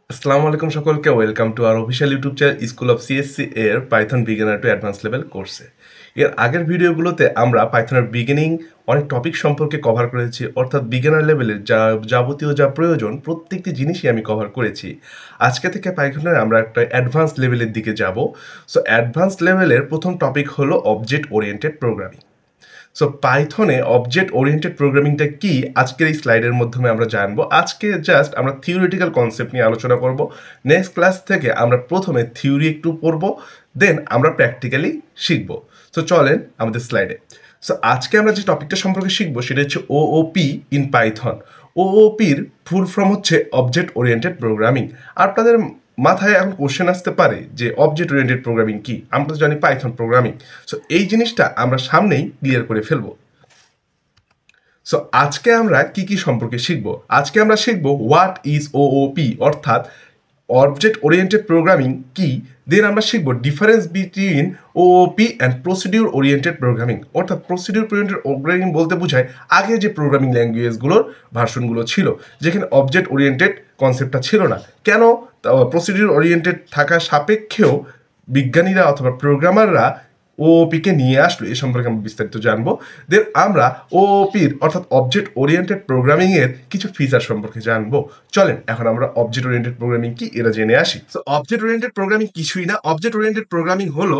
আসসালামু আলাইকুম সকলকে welcome to our official YouTube channel school of CSC এর Python beginner to advance level কোর্সে। এর আগের ভিডিওগুলোতে আমরা পাইথনের বিগিনিং অনেক টপিক সম্পর্কে কভার করেছি, অর্থাৎ বিগিনার লেভেলের যাবতীয় যা প্রয়োজন প্রত্যেকটি জিনিসই আমি কভার করেছি। আজকে থেকে পাইথনের আমরা একটা অ্যাডভান্স লেভেলের দিকে যাব। সো অ্যাডভান্স লেভেলের প্রথম টপিক হলো অবজেক্ট ওরিয়েন্টেড প্রোগ্রামিং। সো পাইথনে অবজেক্ট ওরিয়েন্টেড প্রোগ্রামিংটা কি আজকের এই স্লাইডের মাধ্যমে আমরা জানবো। আজকে জাস্ট আমরা থিওরিটিক্যাল কনসেপ্ট নিয়ে আলোচনা করব। নেক্সট ক্লাস থেকে আমরা প্রথমে থিওরি একটু পড়ব, দেন আমরা প্র্যাকটিক্যালি শিখব। সো চলেন আমাদের স্লাইডে। সো আজকে আমরা যে টপিকটা সম্পর্কে শিখবো সেটা হচ্ছে OOP in Python. ওওপির full form হচ্ছে অবজেক্ট ওরিয়েন্টেড প্রোগ্রামিং। আপনাদের মাথায় এখন কোশ্চেন আসতে পারে যে অবজেক্ট ওরিয়েন্টেড প্রোগ্রামিং কি, আমরা তো জানি পাইথন প্রোগ্রামিং। সো এই জিনিসটা আমরা সামনেই ক্লিয়ার করে ফেলবো। সো আজকে আমরা কি কি সম্পর্কে শিখব। আজকে আমরা শিখব হোয়াট ইজ ওওপি, অর্থাৎ অবজেক্ট ওরিয়েন্টেড প্রোগ্রামিং কি। দেন আমরা শিখব difference between OOP and procedure oriented programming, অর্থাৎ প্রসিডিউর ওরিয়েন্টেড প্রোগ্রামিং বলতে বোঝায় আগে যে প্রোগ্রামিং ল্যাঙ্গুয়েজগুলোর ভার্সনগুলো ছিল যেখানে অবজেক্ট ওরিয়েন্টেড কনসেপ্টটা ছিল না। কেন প্রসিডিউর ওরিয়েন্টেড থাকা সাপেক্ষেও বিজ্ঞানীরা অথবা প্রোগ্রামাররা ওওপিকে নিয়ে আসলো, এ সম্পর্কে আমরা বিস্তারিত জানবো। দেন আমরা ওওপির অর্থাৎ অবজেক্ট ওরিয়েন্টেড প্রোগ্রামিং এর কিছু ফিচার সম্পর্কে জানবো। চলেন এখন আমরা অবজেক্ট ওরিয়েন্টেড প্রোগ্রামিং কি এটা জেনে আসি। তো অবজেক্ট ওরিয়েন্টেড প্রোগ্রামিং কিছুই না। অবজেক্ট ওরিয়েন্টেড প্রোগ্রামিং হলো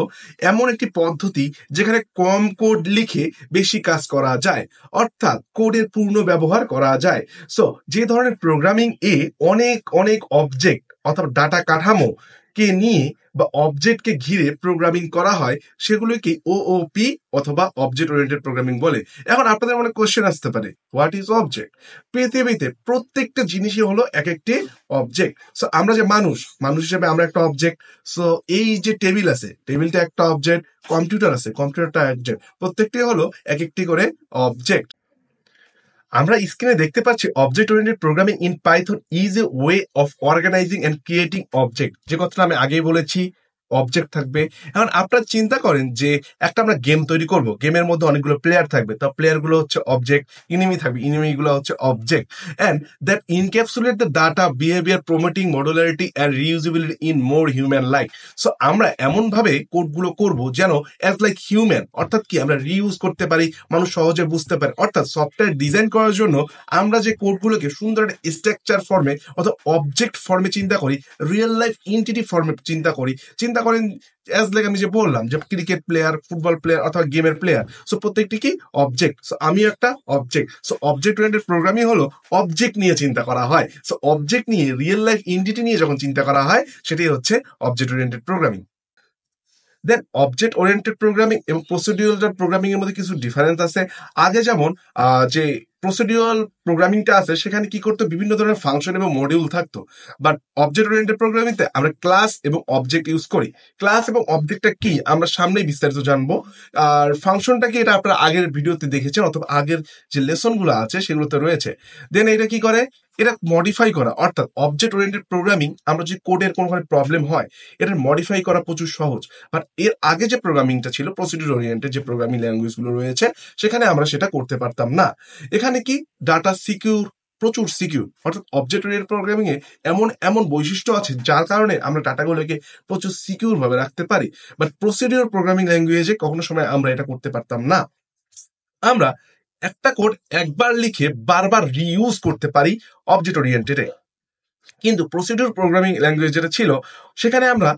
এমন একটি পদ্ধতি যেখানে কম কোড লিখে বেশি কাজ করা যায়, অর্থাৎ কোডের পূর্ণ ব্যবহার করা যায়। সো যে ধরনের প্রোগ্রামিং এ অনেক অনেক অবজেক্ট অথবা ডাটা কাঠামো কে নিয়ে বা অবজেক্টকে ঘিরে প্রোগ্রামিং করা হয় সেগুলোকে ওওপি অথবা অবজেক্ট ওরিয়েন্টেড প্রোগ্রামিং বলে। এখন আপনাদের মনে কোশ্চেন আসতে পারে হোয়াট ইজ অবজেক্ট। পৃথিবীতে প্রত্যেকটা জিনিসই হলো এক একটি অবজেক্ট। সো আমরা যে মানুষ হিসেবে আমরা একটা অবজেক্ট। সো এই যে টেবিল আছে, টেবিলটা একটা অবজেক্ট। কম্পিউটার আছে, কম্পিউটারটা অবজেক্ট। প্রত্যেকটি হলো এক একটি করে অবজেক্ট। আমরা স্ক্রিনে দেখতে পাচ্ছি object oriented programming in Python is a way of organising and creating object. যে কথাটা আমি আগেই বলেছি, অবজেক্ট থাকবে। এখন আপনারা চিন্তা করেন যে একটা আমরা গেম তৈরি করব, গেমের মধ্যে অনেকগুলো প্লেয়ার থাকবে, তো প্লেয়ার গুলো হচ্ছে অবজেক্ট, ইনিমি থাকবে, ইনিমি গুলো হচ্ছে object, and that encapsulate the data behaviour promoting modularity and reusability in more human like. So আমরা এমন ভাবে কোডগুলো করব যেন অ্যাজ লাইক হিউম্যান, অর্থাৎ কি আমরা রিউজ করতে পারি, মানুষ সহজে বুঝতে পারে। অর্থাৎ সফটওয়্যার ডিজাইন করার জন্য আমরা যে কোডগুলোকে সুন্দর একটা স্ট্রাকচার ফর্মে অথবা অবজেক্ট ফর্মে চিন্তা করি, রিয়েল লাইফ এন্টিটি ফর্মে চিন্তা করেন অ্যাজ লাইক আমি যে বললাম যে ক্রিকেট প্লেয়ার, ফুটবল প্লেয়ার অথবা গেমের প্লেয়ার। সো প্রত্যেকটি কি অবজেক্ট। সো আমি একটা object. So object oriented programming হলো অবজেক্ট নিয়ে চিন্তা করা হয়। সো অবজেক্ট নিয়ে রিয়েল লাইফ এন্টিটি নিয়ে যখন চিন্তা করা হয় সেটাই হচ্ছে object oriented programming. Then object oriented programming এবং প্রসিডিউরাল প্রোগ্রামিং এর মধ্যে কিছু ডিফারেন্স আছে। আগে যেমন যে প্রসিডিউরাল প্রোগ্রামিংটা আছে সেখানে কি করতো, বিভিন্ন ধরনের ফাংশন এবং মডিউল থাকতো। বাট অবজেক্ট ওরিয়েন্টেড প্রোগ্রামিংতে আমরা ক্লাস এবং অবজেক্ট ইউজ করি। ক্লাস এবং অবজেক্টটা কি আমরা সামনেই বিস্তারিত জানবো। আর ফাংশনটা কি এটা আপনারা আগের ভিডিওতে দেখেছেন অথবা আগের যে লেসনগুলো আছে সেগুলোতে রয়েছে। দেন এটা কি করে, এটা মডিফাই করা, অর্থাৎ অবজেক্ট ওরিয়েন্টেড প্রোগ্রামিং আমরা যদি কোডের কোনোখানে প্রবলেম হয় এটা মডিফাই করা প্রচুর সহজ। বাট এর আগে যে প্রোগ্রামিংটা ছিল, প্রসিডিউর ওরিয়েন্টেড যে প্রোগ্রামিং ল্যাঙ্গুয়েজ গুলো রয়েছে সেখানে আমরা সেটা করতে পারতাম না। এখানে কি ডাটা সিকিউর, প্রচুর সিকিউর, অর্থাৎ অবজেক্ট ওরিয়েন্টেড প্রোগ্রামিং এ এমন এমন বৈশিষ্ট্য আছে যার কারণে আমরা ডাটাগুলোকে প্রচুর সিকিউর ভাবে রাখতে পারি। বাট প্রসিডিউর প্রোগ্রামিং ল্যাঙ্গুয়েজে কখনো সময় আমরা এটা করতে পারতাম না। আমরা একটা কোড একবার লিখে বারবার রিইউজ করতে পারি অবজেক্ট ওরিয়েন্টেডে, কিন্তু প্রসিডিউর প্রোগ্রামিং ল্যাঙ্গুয়েজ যেটা ছিল সেখানে আমরা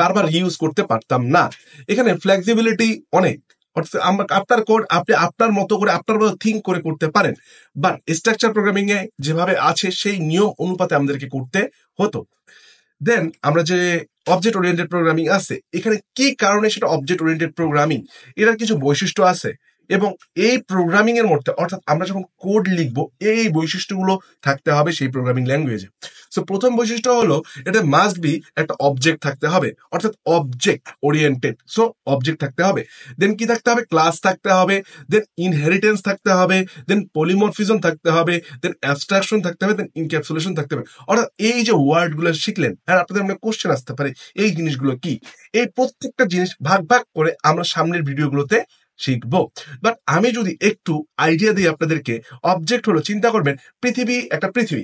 বারবার ইউজ করতে পারতাম না। এখানে ফ্লেক্সিবিলিটি অনেক, অর্থাৎ আপনার কোড আপনি আপনার মতো করে আপনার মতো থিঙ্ক করে করতে পারেন। বাট স্ট্রাকচার প্রোগ্রামিং এ যেভাবে আছে সেই নিয়ম অনুপাতে আমাদেরকে করতে হতো। দেন আমরা যে অবজেক্ট ওরিয়েন্টেড প্রোগ্রামিং আছে এখানে কি কারণে সেটা অবজেক্ট ওরিয়েন্টেড প্রোগ্রামিং, এটার কিছু বৈশিষ্ট্য আছে এবং এই প্রোগ্রামিং এর মধ্যে, অর্থাৎ আমরা যখন কোড লিখবো এই বৈশিষ্ট্যগুলো থাকতে হবে সেই প্রোগ্রামিং ল্যাঙ্গুয়েজে। সো প্রথম বৈশিষ্ট্য হলো এটা মাস্ট বি একটা অবজেক্ট থাকতে হবে, অর্থাৎ অবজেক্ট ওরিয়েন্টেড। সো অবজেক্ট থাকতে হবে, দেন কি থাকতে হবে, ক্লাস থাকতে হবে, দেন ইনহেরিটেন্স থাকতে হবে, দেন পলিমরফিজম থাকতে হবে, দেন অ্যাবস্ট্রাকশন থাকতে হবে, দেন ইনক্যাপসুলেশন থাকতে হবে। অর্থাৎ এই যে ওয়ার্ড গুলো শিখলেন, হ্যাঁ আপনাদের মনে কোশ্চেন আসতে পারে এই জিনিসগুলো কি। এই প্রত্যেকটা জিনিস ভাগ ভাগ করে আমরা সামনের ভিডিওগুলোতে শিখবো। বাট আমি যদি একটু আইডিয়া দিই আপনাদেরকে, অবজেক্ট হলো, চিন্তা করবেন পৃথিবী একটা পৃথিবী,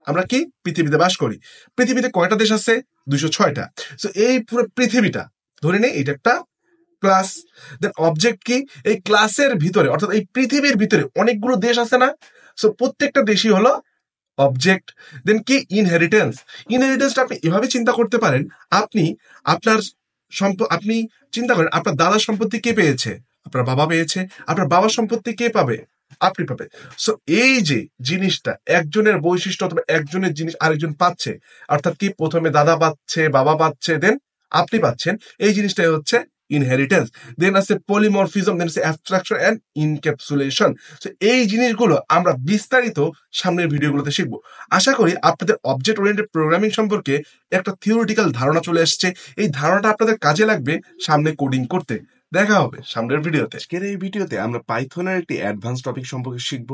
আমরা কি পৃথিবীতে বাস করি। পৃথিবীতে কয়টা দেশ আছে? 206টা। সো এই পুরো পৃথিবীটা ধরে নেই এটা একটা ক্লাস। দেন অবজেক্ট কি? এই ক্লাসের ভিতরে অর্থাৎ এই পৃথিবীর ভিতরে অনেকগুলো দেশ আছে না? সো প্রত্যেকটা দেশই হলো অবজেক্ট। দেন কি? ইনহেরিটেন্স। ইনহেরিটেন্সটা আপনি এভাবে চিন্তা করতে পারেন, আপনি আপনার আপনি চিন্তা করেন আপনার দাদার সম্পত্তি কে পেয়েছে? আপনার বাবা পেয়েছে। আপনার বাবার সম্পত্তি কে পাবে? আপনি পাবে। সো এই যে জিনিসটা একজনের বৈশিষ্ট্য অথবা একজনের জিনিস আরেকজন পাচ্ছে, অর্থাৎ কি প্রথমে দাদা পাচ্ছে, বাবা পাচ্ছে, দেন আপনি পাচ্ছেন, এই জিনিসটাই হচ্ছে ইনহেরিটেন্স। দেন আছে পলিমরফিজম, দেন আছে অ্যাবস্ট্রাকশন এন্ড ইনক্যাপসুলেশন। তো এই জিনিসগুলো আমরা বিস্তারিত সামনের ভিডিওগুলোতে শিখবো। আশা করি আপনাদের অবজেক্ট ওরিয়েন্টেড প্রোগ্রামিং সম্পর্কে একটা থিওরিটিক্যাল ধারণা চলে এসছে। এই ধারণাটা আপনাদের কাজে লাগবে সামনে কোডিং করতে। দেখা হবে সামনের ভিডিওতে। আজকের এই ভিডিওতে আমরা পাইথনের একটি অ্যাডভান্স টপিক সম্পর্কে শিখব।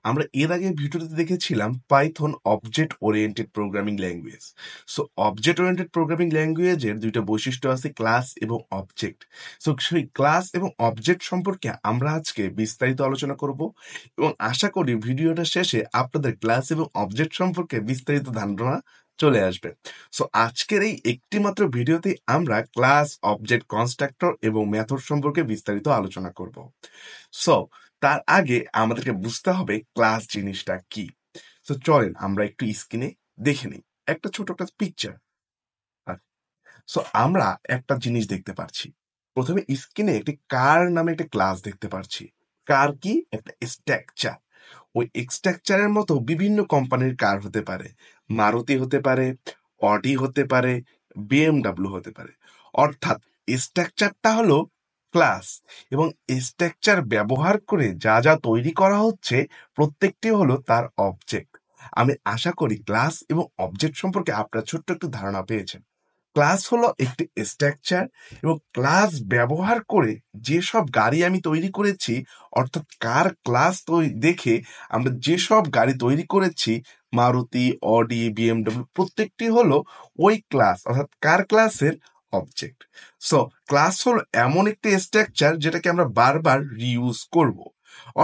আমরা এর আগে ভিডিওতে দেখেছিলাম Python object oriented programming language. So object oriented programming ল্যাঙ্গুয়েজের দুইটা বৈশিষ্ট্য আছে, ক্লাস এবং অবজেক্ট। সো সেই ক্লাস এবং অবজেক্ট সম্পর্কে আমরা আজকে বিস্তারিত আলোচনা করব এবং আশা করি ভিডিওটা শেষে আপনাদের ক্লাস এবং অবজেক্ট সম্পর্কে বিস্তারিত ধারণা চলে আসবে। সো আজকের এই একটি মাত্র ভিডিওতে আমরা ক্লাস, অবজেক্ট, কনস্ট্রাক্টর এবং মেথড সম্পর্কে বিস্তারিত আলোচনা করব। সো তার আগে আমাদেরকে বুঝতে হবে ক্লাস জিনিসটা কি। সো চলেন আমরা একটু স্ক্রিনে দেখে নিই একটা ছোট একটা পিকচার। সো আমরা একটা জিনিস দেখতে পাচ্ছি, প্রথমে স্ক্রিনে একটি কার নামে একটা ক্লাস দেখতে পাচ্ছি। কার কি? একটা স্ট্রাকচার। ওই স্ট্রাকচারের মতো বিভিন্ন কোম্পানির কার হতে পারে, মারুতি হতে পারে, অডি হতে পারে, বিএমডাব্লিউ হতে পারে। অর্থাৎ স্ট্রাকচারটা হলো ক্লাস এবং স্ট্রাকচার ব্যবহার করে যা যা তৈরি করা হচ্ছে প্রত্যেকটি হলো তার অবজেক্ট। আমি আশা করি ক্লাস এবং অবজেক্ট সম্পর্কে আপনারা ছোট্ট একটু ধারণা পেয়েছেন। ক্লাস হলো একটি স্ট্রাকচার এবং ক্লাস ব্যবহার করে যেসব গাড়ি আমি তৈরি করেছি, অর্থাৎ কার ক্লাস দেখে আমরা যেসব গাড়ি তৈরি করেছি, মারুতি, অডি, বিএমডব্লিউ, প্রত্যেকটি হলো ওই ক্লাস অর্থাৎ কার ক্লাসের অবজেক্ট। সো ক্লাস হলো এমন একটি স্ট্রাকচার যেটাকে আমরা বারবার রিইউজ করব।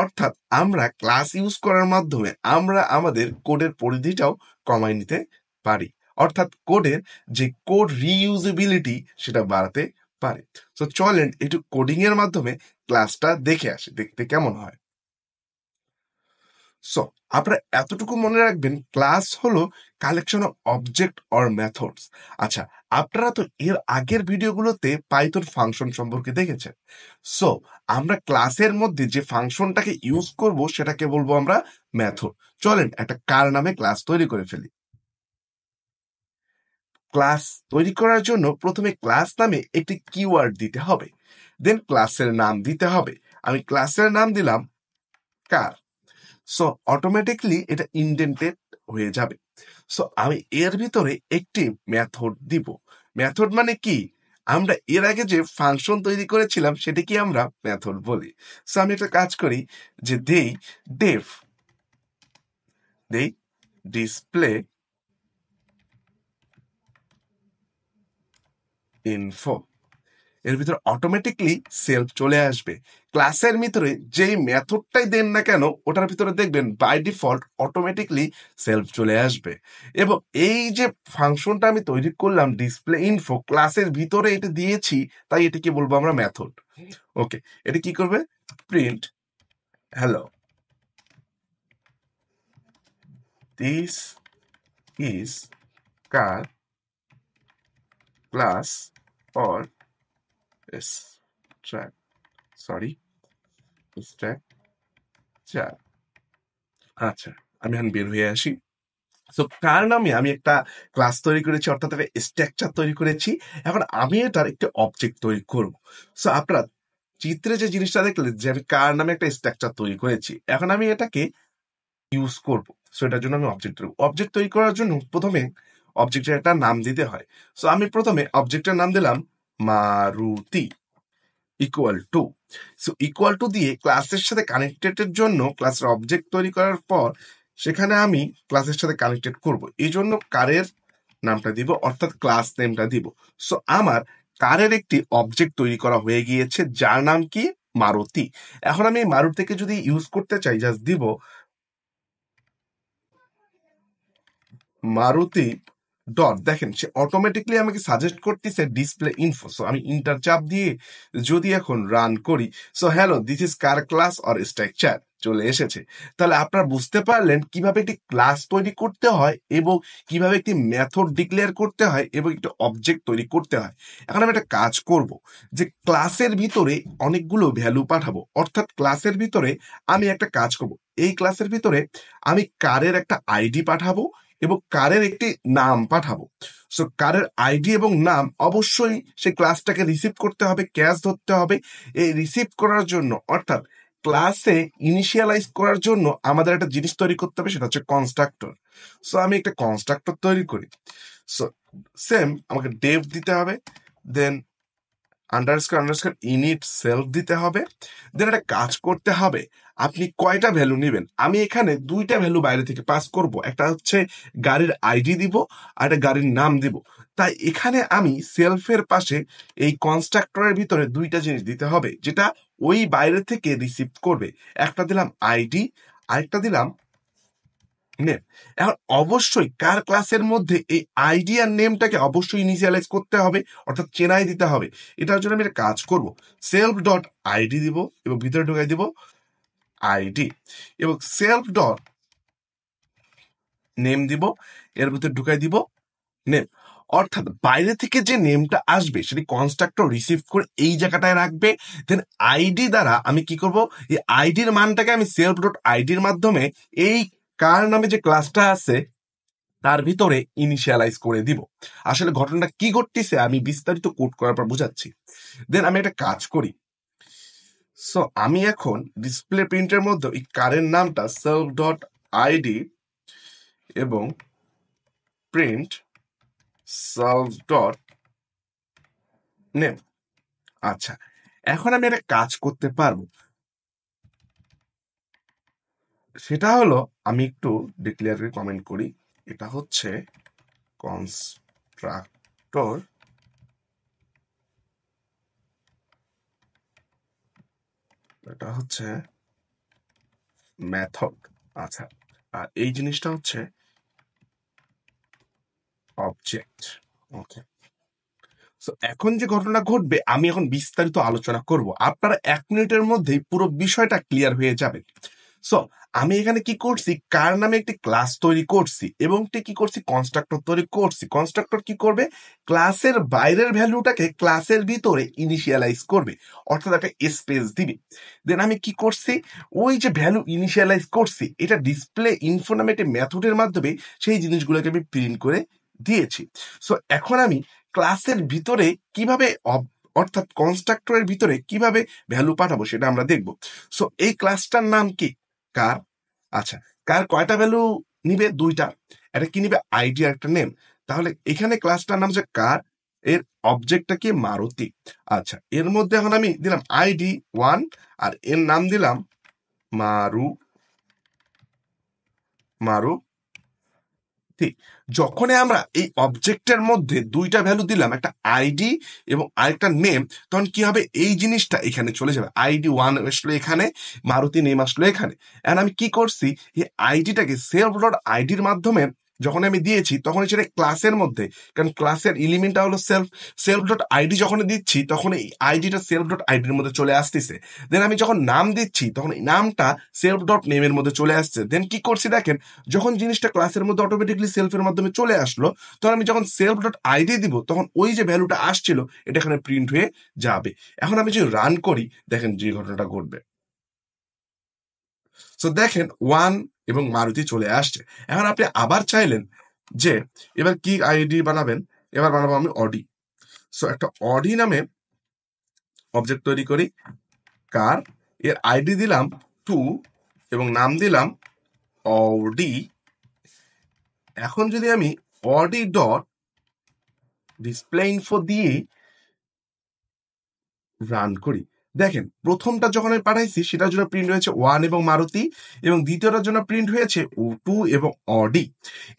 অর্থাৎ আমরা ক্লাস ইউজ করার মাধ্যমে আমরা আমাদের কোডের পরিধিটাও কমায় নিতে পারি, অর্থাৎ কোডের যে কোড রিইউজেবিলিটি সেটা বাড়াতে পারে। তো চলেন একটু কোডিং এর মাধ্যমে ক্লাসটা দেখে আসি, দেখতে কেমন হয়। সো আপনারা এতটুকু মনে রাখবেন, ক্লাস হলো collection of object or methods. আচ্ছা, আপনারা তো এর আগের ভিডিওগুলোতে পাইথন ফাংশন সম্পর্কে দেখেছেন। সো আমরা ক্লাসের মধ্যে যে ফাংশনটাকে ইউজ করব সেটাকে বলবো আমরা মেথড। চলেন একটা কার নামে ক্লাস তৈরি করে ফেলি। ক্লাস তৈরি করার জন্য প্রথমে ক্লাস নামে একটি কিওয়ার্ড দিতে হবে, দেন ক্লাসের নাম দিতে হবে। আমি ক্লাসের নাম দিলাম কার। সো অটোমেটিকলি এটা ইনডেন্টেড হয়ে যাবে। সো আমি এর ভিতরে একটি মেথড দিব। মেথড মানে কি? আমরা এর আগে যে ফাংশন তৈরি করেছিলাম সেটাকে আমরা মেথড বলি। সো আমি একটা কাজ করি যে দেই ডিসপ্লে ইনফো। এর ভিতরে অটোমেটিকলি সেলফ চলে আসবে। ক্লাসের ভিতরে যেই মেথডটাই দেন না কেন ওটার ভিতরে দেখবেন বাই ডিফল্ট অটোমেটিকলি সেলফ চলে আসবে। এবং এই যে ফাংশনটা আমি তৈরি করলাম ডিসপ্লে ইনফো, ক্লাসের ভিতরে এটা দিয়েছি, তাই এটাকে বলবো আমরা মেথড। ওকে, এটা কি করবে? Print hello, this is car class or structure. আচ্ছা, আমি এখন বের হয়ে আসি। তো কার নামে আমি একটা ক্লাস তৈরি করেছি, অর্থাৎ একটা স্ট্রাকচার তৈরি করেছি। এখন আমি এটার একটা অবজেক্ট তৈরি করব। সো আপনারা চিত্রে যে জিনিসটা দেখলেন যে আমি কার নামে একটা স্ট্রাকচার তৈরি করেছি, এখন আমি এটাকে ইউজ করব। সো এটার জন্য আমি অবজেক্ট তৈরি করার জন্য প্রথমে অবজেক্টের একটা নাম দিতে হয়। সো আমি প্রথমে অবজেক্টের নাম দিলাম Maruti equal to. So equal to দিয়ে ক্লাসের সাথে কানেক্টেডের জন্য ক্লাসের অবজেক্ট তৈরি করার পর সেখানে আমি ক্লাসের সাথে কানেক্টেড করব, এই জন্য কারের নামটা দিব, অর্থাৎ ক্লাস নেমটা দিব। সো আমার কারের একটি অবজেক্ট তৈরি করা হয়ে গিয়েছে যার নাম কি? মারুতি। এখন আমি মারুতিকে যদি ইউজ করতে চাই, জাস্ট দিব মারুতি ডট, দেখেন সে অটোমেটিকলি আমাকে সাজেস্ট করতেছে ডিসপ্লে ইনফো। সো আমি ইন্টার চাপ দিয়ে যদি এখন রান করি, so hello this is car class or structure চলে এসেছে। তাহলে আপনারা বুঝতে পারলেন কিভাবে একটি ক্লাস তৈরি করতে হয় এবং কিভাবে একটি মেথড ডিক্লেয়ার করতে হয় এবং একটি অবজেক্ট তৈরি করতে হয়। এখন আমি একটা কাজ করব, যে ক্লাসের ভিতরে অনেকগুলো ভ্যালু পাঠাবো, অর্থাৎ ক্লাসের ভিতরে আমি একটা কাজ করব, এই ক্লাসের ভিতরে আমি কারের একটা আইডি পাঠাবো এবং কারের একটি নাম পাঠাবো। সো কারের আইডি এবং নাম অবশ্যই সেই ক্লাসটাকে রিসিভ করতে হবে, ক্যাশ ধরতে হবে। এই রিসিভ করার জন্য অর্থাৎ ক্লাসে ইনিশিয়ালাইজ করার জন্য আমাদের একটা জিনিস তৈরি করতে হবে, সেটা হচ্ছে কনস্ট্রাক্টর। সো আমি একটা কনস্ট্রাক্টর তৈরি করি। সো সেম আমাকে ডেভ দিতে হবে, দেন আন্ডারস্কোর ইনিট সেলফ দিতে হবে, দেন একটা কাজ করতে হবে। আপনি কয়টা ভ্যালু নেবেন? আমি এখানে দুইটা ভ্যালু বাইরে থেকে পাস করব, একটা হচ্ছে গাড়ির আইডি দিব আর একটা গাড়ির নাম দিব। তাই এখানে আমি সেলফের পাশে এই কনস্ট্রাক্টরের ভিতরে দুইটা জিনিস দিতে হবে, যেটা ওই বাইরে থেকে রিসিভ করবে। একটা দিলাম আইডি, আরেকটা দিলাম নেম। এখন অবশ্যই কার ক্লাসের মধ্যে এই আইডি আর নেমটাকে অবশ্যই ইনিশিয়ালাইজ করতে হবে, অর্থাৎ চেনাই দিতে হবে। এটার জন্য আমি একটা কাজ করব, সেলফ ডট আইডি দিব এবং ভিতরে ঢুকাই দিব আইডি, এবং সেলফ ডট নেম দিব, এর ভিতরে ঢুকাই দিব নেম। অর্থাৎ বাইরে থেকে যে নেমটা আসবে সেটি কনস্ট্রাক্টর রিসিভ করে এই জায়গাটায় রাখবে। দেন আইডি দ্বারা আমি কি করব, এই আইডির মানটাকে আমি সেলফ ডট আইডির মাধ্যমে এই কার নামে যে ক্লাসটা আছে তার ভিতরে ইনিশিয়ালাইজ করে দিব। আসলে ঘটনাটা কি ঘটতেছে আমি বিস্তারিত কোড করার পর বুঝাচ্ছি। দেন আমি একটা কাজ করি। সো আমি এখন ডিসপ্লে প্রিন্টের মধ্যে এই কারের নামটা সেলফ ডট আইডি এবং প্রিন্ট সেলফ ডট নেম। আচ্ছা, এখন আমি একটা কাজ করতে পারবো, সেটা হলো আমি একটু ডিক্লেয়ার করে কমেন্ট করি। এটা হচ্ছে কনস্ট্রাক্টর, এটা হচ্ছে মেথড। আচ্ছা, আর এই জিনিসটা হচ্ছে অবজেক্ট। ওকে, সো এখন যে ঘটনা ঘটবে আমি এখন বিস্তারিত আলোচনা করব, আপনারা 1 মিনিটের মধ্যেই পুরো বিষয়টা ক্লিয়ার হয়ে যাবে। সো আমি এখানে কি করছি, কার নামে একটি ক্লাস তৈরি করছি এবং কি করছি, কনস্ট্রাক্টর তৈরি করছি। কনস্ট্রাক্টর কি করবে, ক্লাসের বাইরের ভ্যালুটাকে ক্লাসের ভিতরে ইনিশিয়ালাইজ করবে, অর্থাৎ একটা স্পেস দিবে। দেন আমি কি করছি, ওই যে ভ্যালু ইনিশিয়ালাইজ করছি এটা ডিসপ্লে ইনফো নামে একটি মেথডের মাধ্যমে সেই জিনিসগুলোকে আমি প্রিন্ট করে দিয়েছি। সো এখন আমি ক্লাসের ভিতরে কিভাবে অর্থাৎ কনস্ট্রাক্টরের ভিতরে কিভাবে ভ্যালু পাঠাবো সেটা আমরা দেখব। সো এই ক্লাসটার নাম কি, কার। আচ্ছা, কার কয়টা ভ্যালু নিবে, দুইটা। এটা কি নিবে, আইডি আর একটা নেম। তাহলে এখানে ক্লাসটার নাম হচ্ছে কার, এর অবজেক্টটা কি, মারুতি। আচ্ছা, এর মধ্যে এখন আমি দিলাম আইডি 1 আর এর নাম দিলাম মারু মারু ঠিক। যখনই আমরা এই অবজেক্টের মধ্যে দুইটা ভ্যালু দিলাম, একটা আইডি এবং আরেকটা নেম, তখন কি হবে, এই জিনিসটা এখানে চলে যাবে। আইডি 1 আসলো এখানে, মারুতি নেম আসলো এখানে। এখন আমি কি করছি, এই আইডিটাকে সেলফ ডট আইডির মাধ্যমে যখন আমি দিয়েছি তখন সেটা ক্লাসের মধ্যে, কারণ ক্লাসের এলিমেন্টটা হলো সেলফ, সেলফ ডট আইডি যখন দিচ্ছি তখন এই আইডিটা সেলফ ডট আইডির মধ্যে চলে আসতেছে। দেন আমি যখন নাম দিচ্ছি তখন এই নামটা সেলফ ডট নেমের মধ্যে চলে আসছে। দেন কি করছি দেখেন, যখন জিনিসটা ক্লাসের মধ্যে অটোমেটিকলি সেলফের মাধ্যমে চলে আসলো, তখন আমি যখন সেলফ ডট আইডি দিব তখন ওই যে ভ্যালুটা আসছিল এটা এখানে প্রিন্ট হয়ে যাবে। এখন আমি যদি রান করি দেখেন যে ঘটনাটা ঘটবে। সো দেখেন 1 এবং মারুতি চলে আসছে। এখন আপনি আবার চাইলেন যে এবার কি আইডি বানাবেন, এবার বানাবো আমি অডি। সো একটা অডি নামে অবজেক্ট তৈরি করি, কার, এর আইডি দিলাম 2 এবং নাম দিলাম অডি। এখন যদি আমি অডি ডট ডিসপ্লে ইনফো দিয়ে রান করি দেখেন, প্রথমটা যখন আমি পাঠাইছি সেটার জন্য প্রিন্ট হয়েছে 1 এবং মারুতি, এবং দ্বিতীয়টার জন্য প্রিন্ট হয়েছে 2 এবং অডি।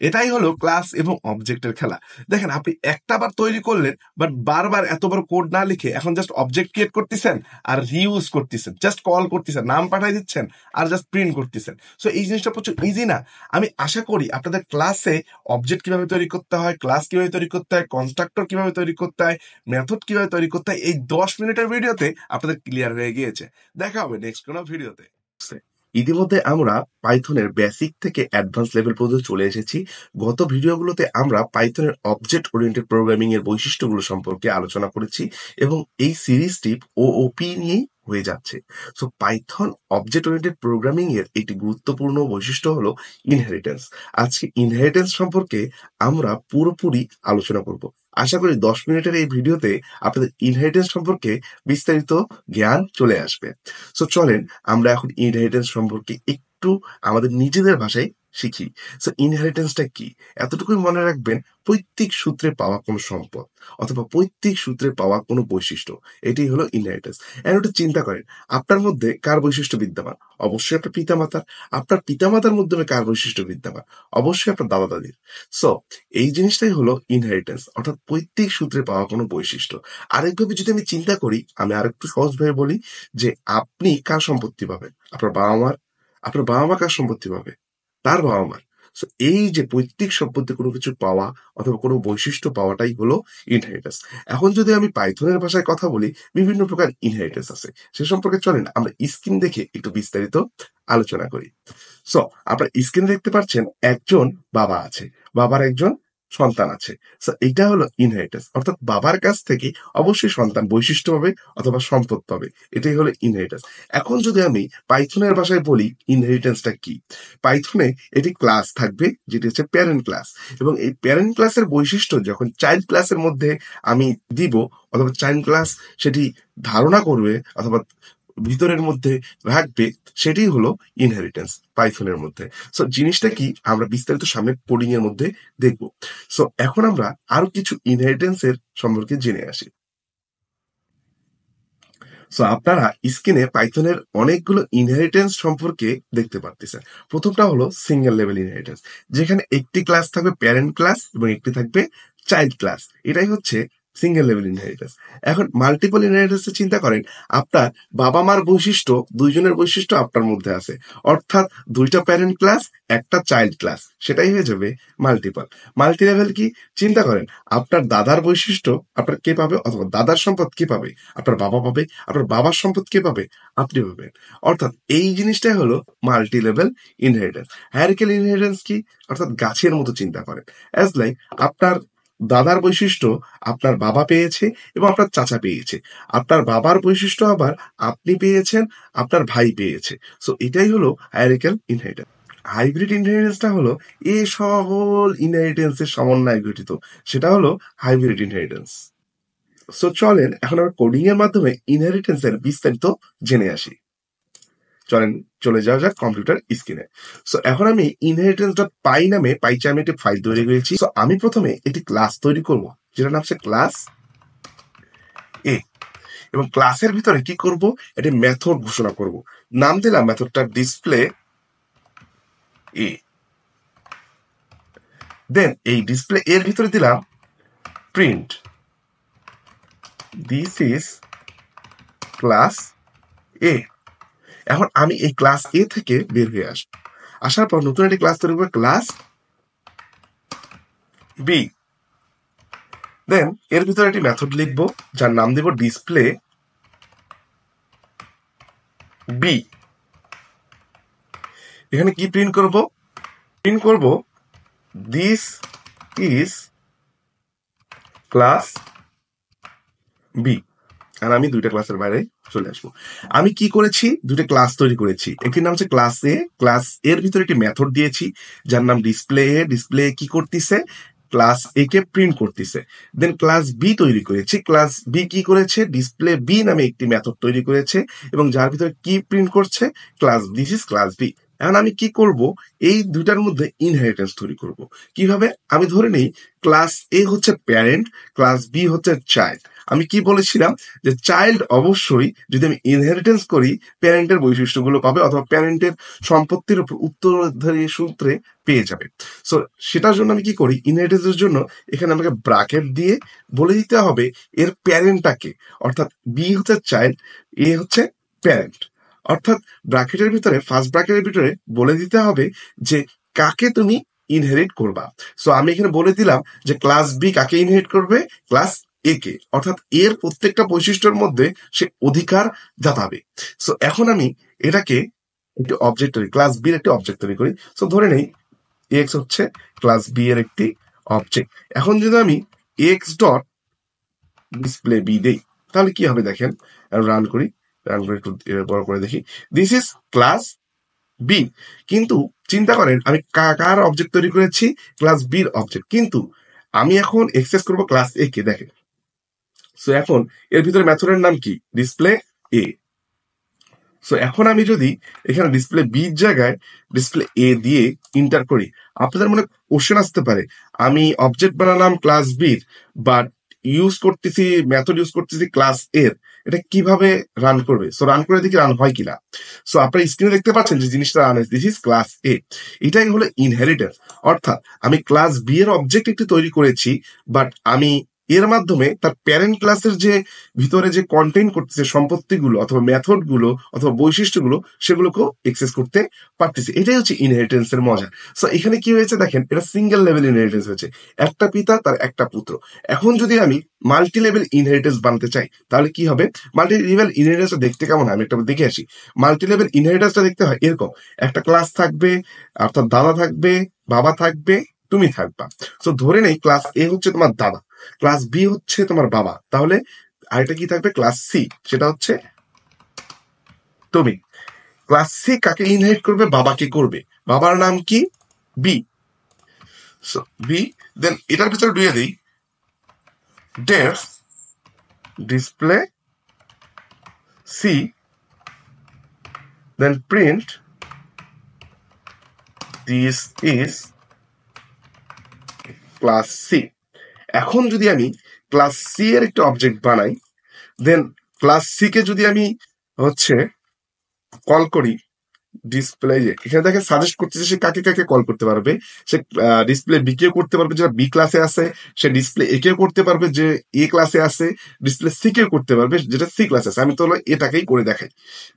এটাই হলো ক্লাস এবং অবজেক্টের খেলা। দেখেন, আপনি একটা বার তৈরি করলেন, বাট বারবার এত বড় কোড না লিখে এখন জাস্ট অবজেক্ট ক্রিয়েট করতেছেন আর রিউজ করতেছেন, জাস্ট কল করতেছেন, নাম পাঠাই দিচ্ছেন আর জাস্ট প্রিন্ট করতেছেন। সো এই জিনিসটা প্রচুর ইজি না? আমি আশা করি আপনাদের ক্লাসে অবজেক্ট কিভাবে তৈরি করতে হয়, ক্লাস কিভাবে তৈরি করতে হয়, কনস্ট্রাক্টর কিভাবে তৈরি করতে হয়, মেথড কিভাবে তৈরি করতে হয়, এই 10 মিনিটের ভিডিওতে আপনাদের ক্লিয়ার হয়ে গিয়েছে। দেখা হবে নেক্সট কোনো ভিডিওতে। ইতিমধ্যে আমরা পাইথনের বেসিক থেকে অ্যাডভান্স লেভেল পর্যন্ত চলে এসেছি। গত ভিডিওগুলোতে আমরা পাইথনের অবজেক্ট ওরিয়েন্টেড প্রোগ্রামিং এর বৈশিষ্ট্যগুলো সম্পর্কে আলোচনা করেছি এবং এই সিরিজটি ওওপি নিয়েই হয়ে যাচ্ছে। So Python object oriented programming এর একটি গুরুত্বপূর্ণ বৈশিষ্ট্য হলো ইনহেরিটেন্স। আজকে ইনহেরিটেন্স সম্পর্কে আমরা পুরোপুরি আলোচনা করব। আশা করি 10 মিনিটের এই ভিডিওতে আপনাদের ইনহেরিটেন্স সম্পর্কে বিস্তারিত জ্ঞান চলে আসবে। সো চলেন আমরা এখন ইনহেরিটেন্স সম্পর্কে একটু আমাদের নিজেদের ভাষায় শিখি। সো ইনহেরিটেন্সটা কি? এতটুকুই মনে রাখবেন, পৈতৃক সূত্রে পাওয়া কোনো সম্পদ অথবা পৈতৃক সূত্রে পাওয়া কোনো বৈশিষ্ট্য, এটাই হলো ইনহেরিটেন্স। এখন একটু চিন্তা করেন, আপনার মধ্যে কার বৈশিষ্ট্য বিদ্যমান? অবশ্যই আপনার পিতামাতার। আপনার পিতামাতার মাধ্যমে কার বৈশিষ্ট্য বিদ্যমান? অবশ্যই আপনার দাদা দাদির। সো এই জিনিসটাই হলো ইনহেরিটেন্স, অর্থাৎ পৈতৃক সূত্রে পাওয়া কোনো বৈশিষ্ট্য। আরেকভাবে যদি আমি চিন্তা করি, আমি আরেকটু সহজভাবে বলি যে আপনি কার সম্পত্তি পাবেন? আপনার বাবা মার। আপনার বাবা মা কার সম্পত্তি পাবে? তার বাবা মার। So, এই যে পৈতৃক সম্পত্তি কোনো কিছু পাওয়া অথবা কোনো বৈশিষ্ট্য পাওয়াটাই হলো ইনহেরিটেন্স। এখন যদি আমি পাইথনের ভাষায় কথা বলি, বিভিন্ন প্রকার ইনহেরিটেন্স আছে, সে সম্পর্কে চলেন আমরা স্ক্রিন দেখে একটু বিস্তারিত আলোচনা করি। সো আপনার স্ক্রিনে দেখতে পাচ্ছেন একজন বাবা আছে, বাবার একজন সন্তান আছে। সো এইটা হলো ইনহেরিটেন্স, অর্থাৎ বাবার কাছ থেকে অবশ্যই সন্তান বৈশিষ্ট্য পাবে অথবা সম্পদ পাবে, এটাই হলো ইনহেরিটেন্স। এখন যদি আমি পাইথনের ভাষায় বলি ইনহেরিটেন্সটা কি, পাইথনে এটি ক্লাস থাকবে যেটি হচ্ছে প্যারেন্ট ক্লাস, এবং এই প্যারেন্ট ক্লাসের বৈশিষ্ট্য যখন চাইল্ড ক্লাসের মধ্যে আমি দিব অথবা চাইল্ড ক্লাস সেটি ধারণা করবে অথবা ভিতরের মধ্যে রাখবে, সেটাই হলো ইনহেরিটেন্স পাইথনের মধ্যে। সো জিনিসটা কি আমরা বিস্তারিত সামনে কোডিং এর মধ্যে দেখব। সো এখন আমরা আরো কিছু ইনহেরিটেন্স এর সম্পর্কে জেনে আসি। সো আপনারা স্ক্রিনে পাইথনের অনেকগুলো ইনহেরিটেন্স সম্পর্কে দেখতে পাচ্ছেন। প্রথমটা হলো সিঙ্গেল লেভেল ইনহেরিটেন্স, যেখানে একটি ক্লাস থাকবে প্যারেন্ট ক্লাস এবং একটি থাকবে চাইল্ড ক্লাস, এটাই হচ্ছে সিঙ্গেল লেভেল ইনহেরিটেন্স। এখন মাল্টিপল ইনহেরিটেন্স চিন্তা করেন, আপনার বাবা মার বৈশিষ্ট্য, দুইজনের বৈশিষ্ট্য আপনার মধ্যে আছে, অর্থাৎ দুইটা প্যারেন্ট ক্লাস একটা চাইল্ড ক্লাস, সেটাই হয়ে যাবে মাল্টিপল। মাল্টি লেভেল কি? চিন্তা করেন, আপনার দাদার বৈশিষ্ট্য আপনার কে পাবে অথবা দাদার সম্পদ কে পাবে? আপনার বাবা পাবে। আপনার বাবার সম্পদ কে পাবে? আপনি পাবেন। অর্থাৎ এই জিনিসটাই হলো multi level inheritance. Hierarchical inheritance কি? অর্থাৎ গাছের মতো চিন্তা করেন। অ্যাজ লাইক আপনার দাদার বৈশিষ্ট্য আপনার বাবা পেয়েছে এবং আপনার চাচা পেয়েছে, আপনার বাবার বৈশিষ্ট্য আবার আপনি পেয়েছেন, আপনার ভাই পেয়েছে। সো এটাই হলো হায়ারার্কিক্যাল ইনহেরিটেন্স। হাইব্রিড ইনহেরিটেন্সটা হলো এই সকল ইনহেরিটেন্সের সমন্বয়ে গঠিত, সেটা হলো হাইব্রিড ইনহেরিটেন্স। সো চলেন এখন আমরা কোডিং এর মাধ্যমে ইনহেরিটেন্স এর বিস্তারিত জেনে আসি। চলেন চলে যাওয়া যাক কম্পিউটার স্ক্রিনে। সো এখন আমি ইনহেরিটেন্স ডট পাই নামে পাইচার্মে একটি ফাইল তৈরি করেছি। সো আমি প্রথমে একটি ক্লাস তৈরি করব যেটার নাম হচ্ছে ক্লাস এ, এবং ক্লাসের ভিতরে কি করব, একটি মেথড ঘোষণা করব। নাম দিলাম মেথডটা ডিসপ্লে এ। দেন এই ডিসপ্লে এর ভিতরে দিলাম প্রিন্ট দিস ইজ ক্লাস এ। এখন আমি এই ক্লাস এ থেকে বের হয়ে আসবো, আসার পর নতুন একটি ক্লাস তৈরি করবো, ক্লাস বি। দেন এর ভিতরে একটি মেথড লিখবো যার নাম দেব ডিসপ্লে বি। এখানে কি প্রিন্ট করব? প্রিন্ট করব দিস ইজ ক্লাস বি। আর আমি দুইটা ক্লাসের বাইরে চলে আসবো। আমি কি করেছি? দুটো ক্লাস তৈরি করেছি। একটির নাম হচ্ছে ক্লাস এ, ক্লাস এর ভিতরে একটি মেথড দিয়েছি যার নাম ডিসপ্লে এ। ডিসপ্লে কি করতেছে? ক্লাস এ কে প্রিন্ট করতেছে। দেন ক্লাস বি তৈরি করেছি। ক্লাস বি কি করেছে? ডিসপ্লে বি নামে একটি মেথড তৈরি করেছে এবং যার ভিতরে কি প্রিন্ট করছে? Class this is class B. এখন আমি কি করব? এই দুইটার মধ্যে ইনহেরিটেন্স তৈরি করব। কিভাবে? আমি ধরে নেই ক্লাস এ হচ্ছে প্যারেন্ট, ক্লাস বি হচ্ছে চাইল্ড। আমি কি বলেছিলাম যে চাইল্ড অবশ্যই যদি আমি ইনহেরিটেন্স করি প্যারেন্টের বৈশিষ্ট্যগুলো পাবে অথবা প্যারেন্টের সম্পত্তির উপর উত্তরাধিকারী সূত্রে পেয়ে যাবে। সো সেটার জন্য আমি কি করি, ইনহেরিটেন্সের জন্য এখানে আমাকে ব্রাকেট দিয়ে বলে দিতে হবে এর প্যারেন্টটাকে, অর্থাৎ বি হচ্ছে চাইল্ড, এ হচ্ছে প্যারেন্ট। অর্থাৎ ব্র্যাকেটের ভিতরে, ফার্স্ট ব্র্যাকেটের ভিতরে বলে দিতে হবে যে কাকে তুমি ইনহেরিট করবা। সো আমি এখানে বলে দিলাম যে ক্লাস বি কাকে ইনহেরিট করবে, ক্লাস এ কে, অর্থাৎ এর প্রত্যেকটা বৈশিষ্ট্যের মধ্যে সে অধিকার জাতাবে। সো এখন আমি এটাকে একটি অবজেক্ট তৈরি, ক্লাস বি এর একটি অবজেক্ট তৈরি করি। সো ধরে নেই এক্স হচ্ছে ক্লাস বি এর একটি অবজেক্ট। এখন যদি আমি এক্স ডট ডিসপ্লে বি দেই তাহলে কি হবে দেখেন, রান করি একটু বড় করে দেখি, দিস ইজ ক্লাস বি। কিন্তু চিন্তা করেন আমি কার অবজেক্ট তৈরি করেছি, ক্লাস বির অবজেক্ট, কিন্তু আমি এখন এক্সেস করব ক্লাস এ কে। দেখেন, সো এখন এর ভিতরে মেথডের নাম কি, ডিসপ্লে এ। সো এখন আমি যদি এখানে ডিসপ্লে বির জায়গায় ডিসপ্লে এ দিয়ে ইন্টার করি, আপনাদের মনে কোশ্চেন আসতে পারে আমি অবজেক্ট বানালাম ক্লাস বির বাট ইউজ করতেছি, মেথড ইউজ করতেছি ক্লাস এর, এটা কিভাবে রান করবে? সো রান করে দেখি রান হয় কিনা। সো আপনারা স্ক্রিনে দেখতে পাচ্ছেন যে জিনিসটা রান হয়েছে, দিস ইজ ক্লাস এ। এটাই হলো ইনহেরিটেন্স, অর্থাৎ আমি ক্লাস বি এর অবজেক্ট একটি তৈরি করেছি বাট আমি এর মাধ্যমে তার প্যারেন্ট ক্লাসের যে ভিতরে যে কন্টেন্ট করতেছে সম্পত্তিগুলো অথবা মেথড গুলো অথবা বৈশিষ্ট্যগুলো সেগুলোকেও এক্সেস করতে পারতেছে। এটাই হচ্ছে ইনহেরিটেন্সের মজা। সো এখানে কি হয়েছে দেখেন, এটা সিঙ্গেল লেভেল ইনহেরিটেন্স হয়েছে, একটা পিতা তার একটা পুত্র। এখন যদি আমি মাল্টি লেভেল ইনহেরিটেন্স বানাতে চাই তাহলে কি হবে, মাল্টি লেভেল ইনহেরিটেন্সটা দেখতে কেমন হয় আমি একটা দেখে আসি। মাল্টি লেভেল ইনহেরিটেন্সটা দেখতে হয় এরকম, একটা ক্লাস থাকবে, অর্থাৎ দাদা থাকবে, বাবা থাকবে, তুমি থাকবা। সো ধরে নেই ক্লাস এ হচ্ছে তোমার দাদা, ক্লাস বি হচ্ছে তোমার বাবা, তাহলে আরেকটা কি থাকবে, ক্লাস সি, সেটা হচ্ছে তুমি। ক্লাস সি কাকে ইনহেরিট করবে, বাবাকে করবে, বাবার নাম কি, বি। সো বি, দেন এটার ভিতরে ডুয়ে দিই def display C, then print this is class C. এখন যদি আমি ক্লাস সি এর একটা অবজেক্ট বানাই, দেন ক্লাস সি কে যদি আমি হচ্ছে কল করি ডিসপ্লে, এখানে দেখে সাজেস্ট করতেছে সে কাকে কাকে কল করতে পারবে। সে ডিসপ্লে বি কেও করতে পারবে যেটা বি ক্লাসে আছে, সে ডিসপ্লে এ কেও করতে পারবে যে এ ক্লাসে আছে, ডিসপ্লে সি কেও করতে পারবে যেটা সি ক্লাসে আছে। আমি তো এটাকেই করে দেখাই,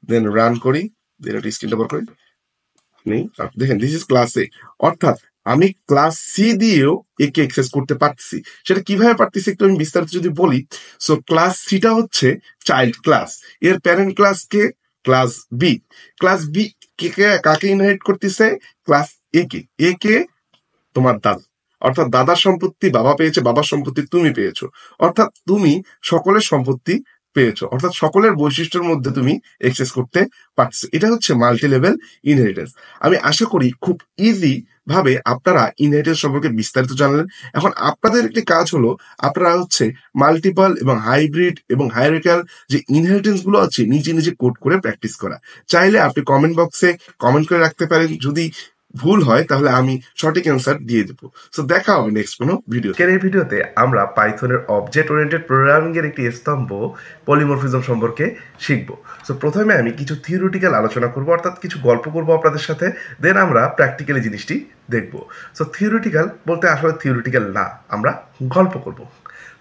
দেন রান করি, দেন স্ক্রিনটা বড় করি, নেই দেখেন দিস ইজ ক্লাস এ। অর্থাৎ আমি ক্লাস সি দিয়েও একে অ্যাক্সেস করতে পারতেছি। সেটা কিভাবে পারতেছি একটু আমি বিস্তারিত যদি বলি। সো ক্লাস সিটা হচ্ছে চাইল্ড ক্লাস, এর প্যারেন্ট ক্লাস কে, ক্লাস বি। ক্লাস বি কাকে ইনহেরিট করতেছে, ক্লাস এ কে। এ কে তোমার দাদা, অর্থাৎ দাদার সম্পত্তি বাবা পেয়েছে, বাবার সম্পত্তি তুমি পেয়েছো, অর্থাৎ তুমি সকলের সম্পত্তি পেয়েছো, অর্থাৎ সকলের বৈশিষ্ট্যের মধ্যে তুমি এক্সেস করতে পারছো। এটা হচ্ছে মাল্টি লেভেল ইনহেরিটেন্স। আমি আশা করি খুব ইজি ভাবে আপনারা ইনহেরিটেন্স সম্পর্কে বিস্তারিত জানলেন। এখন আপনাদের একটি কাজ হলো আপনারা হচ্ছে মাল্টিপল এবং হাইব্রিড এবং হায়ারার্কিক্যাল যে ইনহেরিটেন্স গুলো আছে নিজে নিজে কোড করে প্র্যাকটিস করা। চাইলে আপনি কমেন্ট বক্সে কমেন্ট করে রাখতে পারেন, যদি ভুল হয় তাহলে আমি সঠিক অ্যান্সার দিয়ে দেবো। সো দেখা হবে নেক্সট কোনো ভিডিও। এই ভিডিওতে আমরা পাইথনের অবজেক্ট ওরিয়েন্টেড প্রোগ্রামিং এর একটি স্তম্ভ পলিমরফিজম সম্পর্কে শিখব। সো প্রথমে আমি কিছু থিওরিটিক্যাল আলোচনা করব, অর্থাৎ কিছু গল্প করব আপনাদের সাথে, দেন আমরা প্র্যাকটিক্যালি জিনিসটি দেখব। সো থিওরিটিক্যাল বলতে আসলে থিওরিটিক্যাল না, আমরা গল্প করব।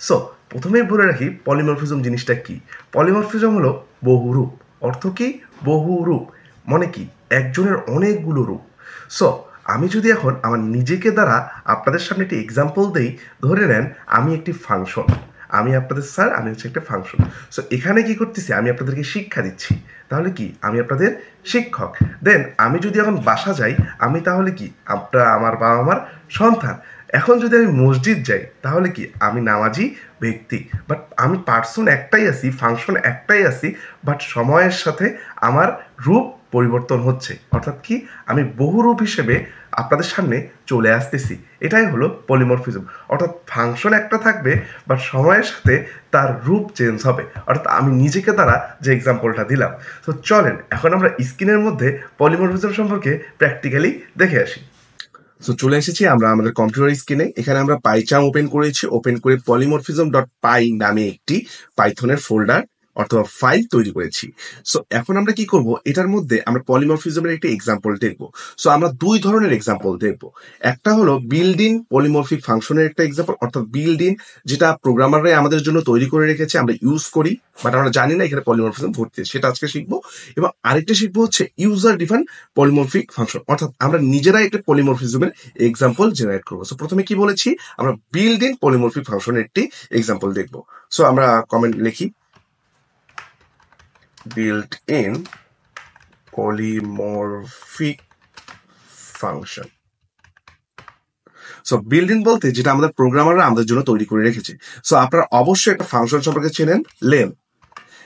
সো প্রথমেই বলে রাখি পলিমরফিজম জিনিসটা কি। পলিমরফিজম হলো বহুরূপ। অর্থ কি, বহুরূপ মানে কি, একজনের অনেকগুলো রূপ। সো আমি যদি এখন আমার নিজেকে দ্বারা আপনাদের সামনে একটি এক্সাম্পল দেই, ধরে নেন আমি একটি ফাংশন, আমি আপনাদের স্যার, আমি হচ্ছে একটা ফাংশন। সো এখানে কি করতেছি, আমি আপনাদেরকে শিক্ষা দিচ্ছি, তাহলে কি আমি আপনাদের শিক্ষক। দেন আমি যদি এখন বাসা যাই, আমি তাহলে কি আপনারা আমার বাবা আমার সন্তান। এখন যদি আমি মসজিদ যাই তাহলে কি আমি নামাজি ব্যক্তি। বাট আমি পার্সন একটাই আছি, ফাংশন একটাই আছি, বাট সময়ের সাথে আমার রূপ পরিবর্তন হচ্ছে, অর্থাৎ কি আমি বহুরূপ হিসেবে আপনাদের সামনে চলে আসতেছি। এটাই হলো পলিমরফিজম, অর্থাৎ ফাংশন একটা থাকবে বাট সময়ের সাথে তার রূপ চেঞ্জ হবে, অর্থাৎ আমি নিজেকে দ্বারা যে এক্সাম্পলটা দিলাম। তো চলেন এখন আমরা স্ক্রিনের মধ্যে পলিমরফিজম সম্পর্কে প্র্যাকটিক্যালি দেখে আসি। সো চলে এসেছি আমরা আমাদের কম্পিউটার স্ক্রিনে। এখানে আমরা পাইচাম ওপেন করেছি, ওপেন করে পলিমরফিজম ডট পাই নামে একটি পাইথনের ফোল্ডার অথবা ফাইল তৈরি করেছি। সো এখন আমরা কি করব, এটার মধ্যে আমরা পলিমরফিজমের একটি এক্সাম্পল দেখবো। সো আমরা দুই ধরনের এক্সাম্পল দেখবো। একটা হলো বিল্ড ইন পলিমরফিক ফাংশনের একটা এক্সাম্পল, অর্থাৎ বিল্ড ইন যেটা প্রোগ্রামাররাই আমাদের জন্য তৈরি করে রেখেছে, আমরা ইউজ করি বাট আমরা জানি না এখানে পলিমরফিজম ভর্তি আছে, সেটা আজকে শিখবো। এবং আরেকটা শিখবো হচ্ছে ইউজার ডিফাইন পলিমরফিক ফাংশন, অর্থাৎ আমরা নিজেরাই একটা পলিমরফিজমের এক্সাম্পল জেনারেট করবো। সো প্রথমে কি বলেছি, আমরা বিল্ড ইন পলিমরফিক ফাংশনের একটি এক্সাম্পল দেখবো। সো আমরা কমেন্ট লিখি built in polymorphic function. So build in বলতে যেটা আমাদের প্রোগ্রামাররা আমাদের জন্য তৈরি করে রেখেছে। সো আপনারা অবশ্যই একটা ফাংশন সম্পর্কে চেনেন, লেন।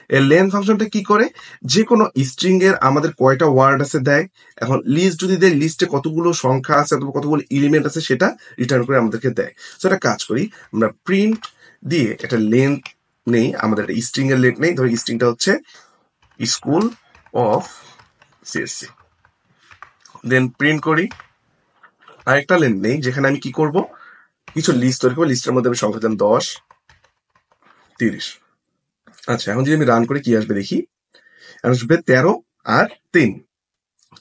এই লেন ফাংশনটা কি করে, যে কোনো স্ট্রিং এর আমাদের কয়টা ওয়ার্ড আছে দেয়। এখন লিস্ট যদি দেয়, লিস্টে কতগুলো সংখ্যা আছে অথবা কতগুলো এলিমেন্ট আছে সেটা রিটার্ন করে আমাদেরকে দেয়। সো এটা কাজ করি, আমরা প্রিন্ট দিয়ে একটা লেন্থ নেই, আমাদের একটা স্ট্রিং এর লেন্থ নেই, ধরি স্ট্রিংটা হচ্ছে school of CSC, then print করি। আরেকটা লেন্থ নেই যেখানে আমি কি করব, কিছু লিস্ট তৈরি করবো, লিস্টের মধ্যে আমি সংখ্যা দিলাম 10, 30। আচ্ছা, এখন যদি আমি রান করে কি আসবে দেখি, আসবে 13 আর 3।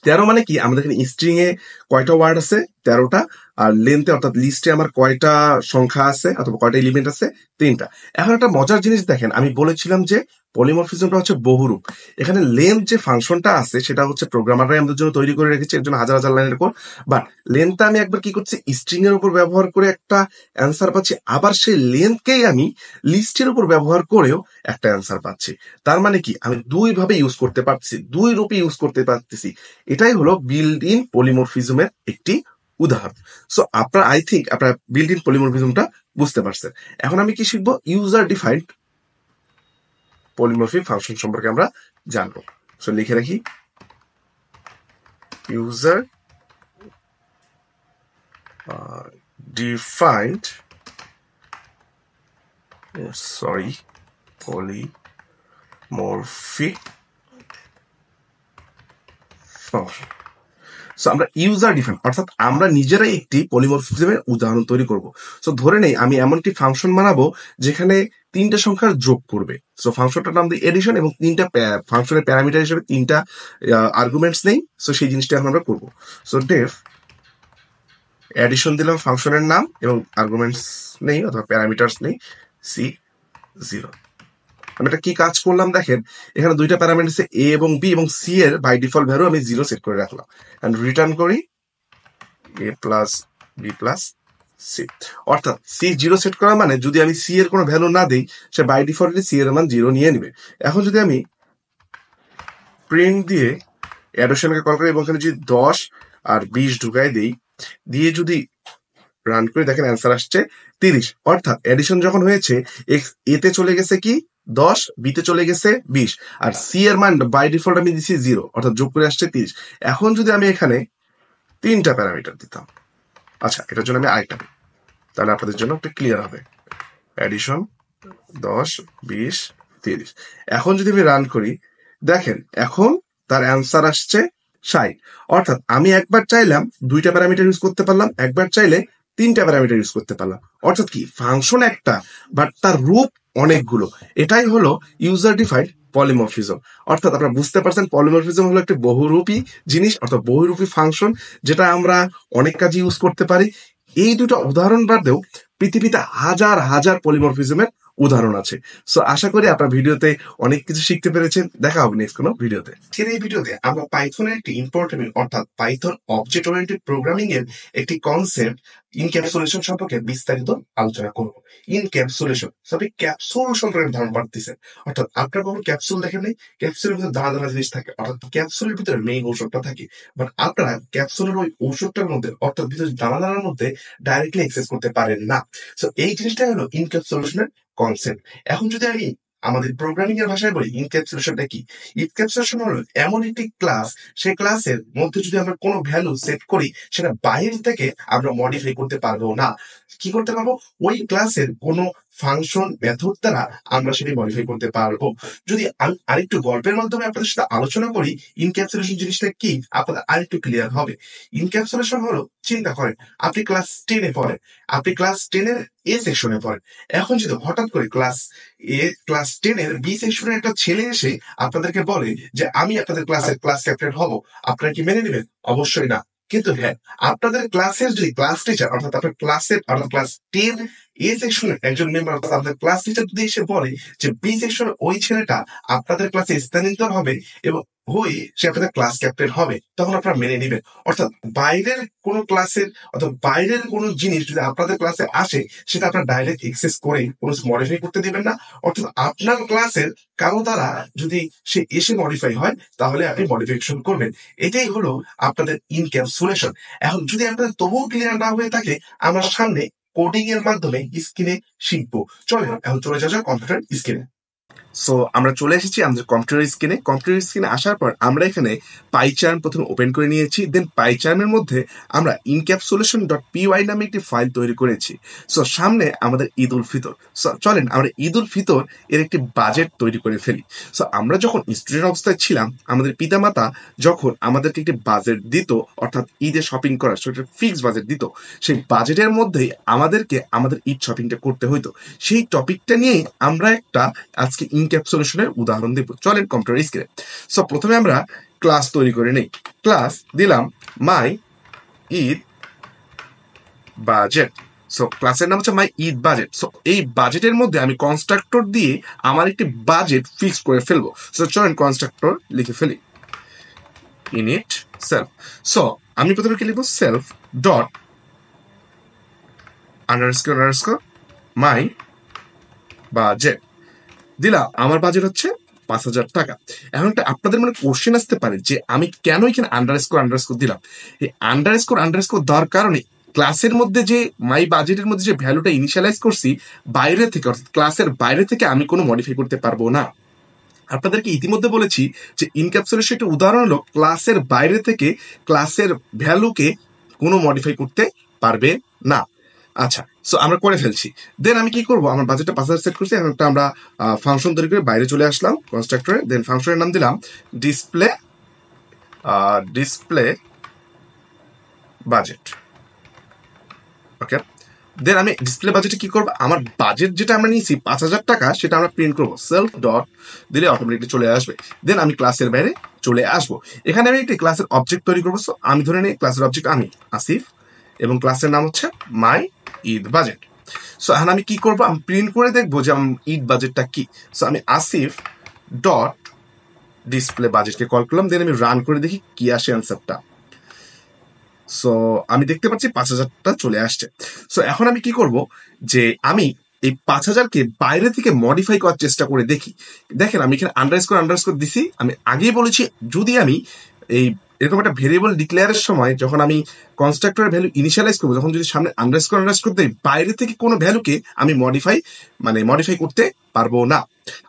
13 মানে কি, আমাদের এখানে স্ট্রিং এ কয়টা ওয়ার্ড আছে, 13টা। আর লেন্থে অর্থাৎ লিস্টে আমার কয়টা সংখ্যা আছে অথবা কয়টা এলিমেন্ট আছে, 3টা। এখন একটা মজার জিনিস দেখেন, আমি বলেছিলাম যে পলিমরফিজমটা হচ্ছে বহুরূপ। এখানে লেন্থ যে ফাংশনটা আছে সেটা হচ্ছে প্রোগ্রামাররাই আমাদের জন্য তৈরি করে রেখেছে, এর জন্য হাজার হাজার লাইনের কোড। বাট লেন্থটা আমি একবার কি করছি, স্ট্রিং এর উপর ব্যবহার করে একটা অ্যান্সার পাচ্ছি, আবার সেই লেন্থকেই আমি লিস্টের উপর ব্যবহার করেও একটা অ্যান্সার পাচ্ছি। তার মানে কি, আমি দুই ভাবে ইউজ করতে পারছি, দুই রূপে ইউজ করতে পারতেছি। এটাই হলো বিল্ড ইন পলিমরফিজমের একটি উদাহরণ। সো আপনার আই থিঙ্ক আপনার বিল্ড ইন পলিমরফিজমটা বুঝতে পারছেন। এখন আমি কি শিখবো, ইউজার ডিফাইন্ড পলিমরফিক ফাংশন সম্পর্কে আমরা জানবো। সো লিখে রাখি, user defined polymorphic function. So আমরা ইউজার ডিফাইন অর্থাৎ আমরা নিজেরাই একটি পলিমরফিজমের উদাহরণ তৈরি করব। সো ধরে নেই আমি এমন একটি ফাংশন বানাবো যেখানে 3টা সংখ্যার যোগ করবে। সো ফাংশনটার নাম দিই এডিশন, এবং 3টা ফাংশনের প্যারামিটার হিসেবে 3টা আর্গুমেন্টস নেই। সো সেই জিনিসটা এখন আমরা করবো। সো ডেফ এডিশন দিলাম ফাংশনের নাম, এবং আর্গুমেন্টস নেই অথবা প্যারামিটার্স নেই, C0। আমি এটা কি কাজ করলাম দেখেন, এখানে দুইটা প্যারামিটার আছে এ এবং বি, এবং সি এর বাই ডিফল্ট ভ্যালু আমি 0 সেট করে রাখলাম। এন্ড রিটার্ন করি a plus B plus C. অর্থাৎ সি 0 সেট করা মানে যদি আমি সি এর কোনো ভ্যালু না দিই, সে বাই ডিফল্টলি সি এর মান 0 নিয়ে নিবে। এখন যদি আমি প্রিন্ট দিয়ে অ্যাডিশনকে কল করি এবং এখানে যদি 10 আর 20 ঢুকাই দিই, দিয়ে যদি রান করে দেখেন অ্যান্সার আসছে 30। অর্থাৎ এডিশন যখন হয়েছে, এক্স এতে চলে গেছে কি 10, বিতে চলে গেছে 20, আর সি এর মান বাই ডিফল্ট আমি দিচ্ছি 0, অর্থাৎ যোগ করে আসছে 30। এখন যদি আমি এখানে 3টা প্যারামিটার দিতাম, আচ্ছা এটার জন্য আমি আরেকটা দিই, তাহলে আপনাদের জন্য একটু ক্লিয়ার হবে। এডিশন 10, 20, 30। এখন যদি আমি রান করি দেখেন এখন তার অ্যান্সার আসছে 60। অর্থাৎ আমি একবার চাইলাম 2টা প্যারামিটার ইউজ করতে পারলাম, একবার চাইলে 3টা প্যারামিটার ইউজ করতে পারলাম। অর্থাৎ কি, ফাংশন একটা বাট তার রূপ অনেকগুলো। এটাই হলো ইউজার ডিফাইন্ড পলিমরফিজম। অর্থাৎ আপনারা বুঝতে পারছেন পলিমরফিজম হলো একটা বহুরূপী জিনিস, অর্থাৎ বহুরূপী ফাংশন, যেটা আমরা অনেক কাজে ইউজ করতে পারি। এই দুটো উদাহরণ বাদেও পৃথিবীতে হাজার হাজার পলিমরফিজমের উদাহরণ আছে। সো আশা করি আপনার ভিডিওতে অনেক কিছু শিখতে পেরেছেন। দেখা হবে নেক্সট কোনো ভিডিওতে। এই ভিডিওতে আমরা পাইথনের একটি ইম্পর্টেন্ট অর্থাৎ পাইথন অবজেক্ট ওরিয়েন্টেড প্রোগ্রামিং এর একটি কনসেপ্ট ইনক্যাপসুলেশন সম্পর্কে বিস্তারিত আলোচনা করব। ইনক্যাপসুলেশন, সবই ক্যাপসুল সম্পর্কে ধারণা পাচ্ছেন। অর্থাৎ আপনার কখনো ক্যাপসুল দেখেন নাই? ক্যাপসুলের ভিতরে দানা দানা জিনিস থাকে, অর্থাৎ ক্যাপসুলের ভিতরে মেইন ঔষধটা থাকে, বাট আপনারা ক্যাপসুলের ওই ঔষধটার মধ্যে অর্থাৎ ভিতরে দানা দানার মধ্যে ডাইরেক্টলি অ্যাক্সেস করতে পারেন না। সো এই জিনিসটা হলো ইনক্যাপসুলেশনের কনসেপ্ট। এখন যদি আমি আমাদের প্রোগ্রামিং এর ভাষায় বলি ইনক্যাপসুলেশনটা কি। ইনক্যাপসুলেশন হলো এমন একটি ক্লাস, সেই ক্লাসের মধ্যে যদি আমরা কোনো ভ্যালু সেট করি, সেটা বাইরে থেকে আমরা মডিফাই করতে পারবো না। কি করতে পারবো? ওই ক্লাসের কোনো ফাংশন মেথড দ্বারা আমরা সেটি মডিফাই করতে পারবো। যদি আমি আরেকটু গল্পের মাধ্যমে আপনাদের সাথে আলোচনা করি ইনক্যাপসুলেশন জিনিসটা কি, আপনাদের আরেকটু ক্লিয়ার হবে। ইনক্যাপসুলেশন হলো, চিন্তা করেন আপনি ক্লাস 10-এ পড়েন, আপনি ক্লাস 10-এর এ সেকশনে পড়েন। এখন যদি হঠাৎ করে ক্লাস 10-এর বি সেকশনের একটা ছেলে এসে আপনাদেরকে বলে যে আমি আপনাদের ক্লাসের ক্লাস ক্যাপ্টেন হব, আপনারা কি মেনে নেবেন? অবশ্যই না। কিন্তু হ্যাঁ, আপনাদের ক্লাসের যদি ক্লাস টিচার অর্থাৎ আপনার ক্লাসের অর্থাৎ ক্লাস 10 এ সেকশনের একজন মেম্বার অর্থাৎ আপনাদের ক্লাস টিচার যদি এসে বলে যে বি সেকশনের ওই ছেলেটা আপনাদের ক্লাসে স্থানান্তর হবে এবং হয়ে সে আপনাদের ক্লাস ক্যাপ্টেন হবে, তখন আপনারা মেনে নেবেন। অর্থাৎ বাইরের কোনো ক্লাসের অথবা বাইরের কোনো জিনিস যদি আপনাদের ক্লাসে আসে, সেটা আপনারা ডাইরেক্ট এক্সেস করে কোনো মডিফাই করতে দিবেন না। অর্থাৎ আপনার ক্লাসের কারো দ্বারা যদি সে এসে মডিফাই হয়, তাহলে আপনি মডিফিকেশন করবেন। এটাই হলো আপনাদের ইনক্যাপসুলেশন। এখন যদি আপনাদের তবুও ক্লিয়ার না হয়ে থাকে, আমরা সামনে কোডিং এর মাধ্যমে স্ক্রিনে শিখবো। চলেন এখন চলে যাওয়া যাক কম্পিউটার স্ক্রিনে। সো আমরা চলে এসেছি আমাদের কম্পিউটার স্ক্রিনে আসার পর আমরা এখানে পাইচার্ম প্রথমে ওপেন করে নিয়েছি। দেন পাইচার্মের মধ্যে আমরা encapsulation.py নামে একটি ফাইল তৈরি করেছি। সো সামনে আমাদের ঈদ উল ফিতর। সো চলেন আমরা ঈদ উল ফিতর এর একটি বাজেট তৈরি করে ফেলি। সো আমরা যখন স্টুডেন্ট অবস্থায় ছিলাম, আমাদের পিতামাতা যখন আমাদেরকে একটি বাজেট দিত, অর্থাৎ ঈদে শপিং করার সেটা ফিক্সড বাজেট দিত, সেই বাজেটের মধ্যেই আমাদেরকে আমাদের ঈদ শপিংটা করতে হইতো। সেই টপিকটা নিয়েই আমরা একটা আজকে ইনক্যাপসুলেশনের উদাহরণ দেব। চলেন কম্পিউটার স্ক্রিনে। সো প্রথমে আমরা ক্লাস তৈরি করে নেই। ক্লাস দিলাম মাই ঈদ বাজেট। সো ক্লাসের নাম হচ্ছে মাই ঈদ বাজেট। সো এই বাজেটের মধ্যে আমি কনস্ট্রাক্টর দিয়ে আমার একটি বাজেট ফিক্স করে ফেলবো। সো চলেন কনস্ট্রাক্টর লিখে ফেলি, ইনিট সেলফ। সো আমি প্রথমে কি লিখবো? সেলফ ডট আন্ডারস্কোর মাই বাজেট দিলা। আমার বাজেট হচ্ছে 5,000 টাকা। এখন আপনাদের মনে কোশ্চেন আসতে পারে যে আমি কেন এখানে আন্ডারস্কোর দিলাম। এই আন্ডারস্কোর দেওয়ার কারণে ক্লাসের মধ্যে যে মাই বাজেটের মধ্যে যে ভ্যালুটা ইনিশিয়ালাইজ করছি বাইরে থেকে, অর্থাৎ ক্লাসের বাইরে থেকে আমি কোনো মডিফাই করতে পারবো না। আপনাদেরকে ইতিমধ্যে বলেছি যে ইনক্যাপসুলেশন একটা উদাহরণ হলো ক্লাসের বাইরে থেকে ক্লাসের ভ্যালুকে কোনো মডিফাই করতে পারবে না। আচ্ছা, সো আমরা করে ফেলছি। দেন আমি কি করবো? আমার বাজেটটা 5,000 সেট করছি। এখন একটা আমরা ফাংশন তৈরি করে বাইরে চলে আসলাম কনস্ট্রাক্টরে। দেন ফাংশনের নাম দিলাম ডিসপ্লে বাজেট। ওকে, দেন আমি ডিসপ্লে বাজেটে কি করবো? আমার বাজেট যেটা আমরা নিয়েছি 5,000 টাকা, সেটা আমরা প্রিন্ট করবো। সেলফ ডট দিলে অটোমেটিকলি চলে আসবে। দেন আমি ক্লাসের বাইরে চলে আসবো। এখানে আমি একটি ক্লাসের অবজেক্ট তৈরি করবো। সো আমি ধরে নিই ক্লাসের অবজেক্ট আমি আসিফ এবং ক্লাসের নাম হচ্ছে মাই ঈদ বাজেট। সো এখন আমি কি করবো? আমি প্রিন্ট করে দেখবো যে আমার ঈদ বাজেটটা কি। সো আমি আসিফ ডট ডিসপ্লে বাজেটকে কল করলাম। দেন আমি রান করে দেখি কি আসে অ্যান্সারটা। সো আমি দেখতে পাচ্ছি 5,000টা চলে আসছে। সো এখন আমি কি করব যে আমি এই 5,000কে বাইরে থেকে মডিফাই করার চেষ্টা করে দেখি। দেখেন আমি এখানে আন্ডারস্কোর দিছি। আমি আগেই বলেছি যদি আমি এই এরকম একটা ভেরিয়েবল ডিক্লেয়ারের সময় যখন আমি কনস্ট্রাক্টরের ভ্যালু ইনিশিয়ালাইজ করবো, যখন যদি সামনে আন্ডারস্কোর দেই, বাইরে থেকে কোনো ভ্যালুকে আমি মডিফাই করতে পারবো না।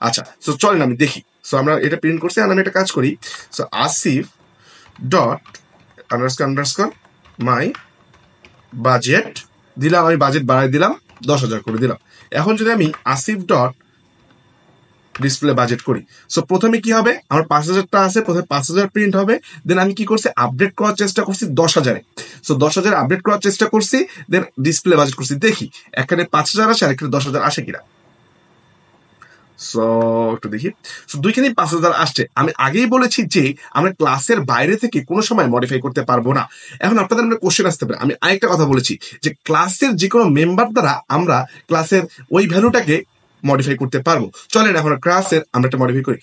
আচ্ছা, সো চলেন আমি দেখি। সো আমরা এটা প্রিন্ট করছি। আর আমি একটা কাজ করি। সো আসিফ ডট আন্ডারস্কোর মাই বাজেট দিলাম। আমি বাজেট বাড়াই দিলাম, 10,000 করে দিলাম। এখন যদি আমি আসিফ ডট ডিসপ্লে বাজেট করি, সো প্রথমে কি হবে? আমার 5,000টা আছে, প্রথমে 5,000 প্রিন্ট হবে। দেন আমি কি করছি? আপডেট করার চেষ্টা করছি 10,000-এ। সো 10,000 আপডেট করার চেষ্টা করছি। দেন ডিসপ্লে বাজেট করছি, দেখি এখানে 5,000 আসে আর এখানে 10,000 আসে কিনা। সো একটু দেখি। সো দুইখানেই 5,000 আসছে। আমি আগেই বলেছি যে আমরা ক্লাসের বাইরে থেকে কোনো সময় মডিফাই করতে পারবো না। এখন আপনাদের মনে কোশ্চেন আসতে পারে, আমি আরেকটা কথা বলেছি যে ক্লাসের যে কোনো মেম্বার দ্বারা আমরা ক্লাসের ওই ভ্যালুটাকে মডিফাই করতে পারবো। চলেন এখন ক্লাসের আমরা একটা মডিফাই করি।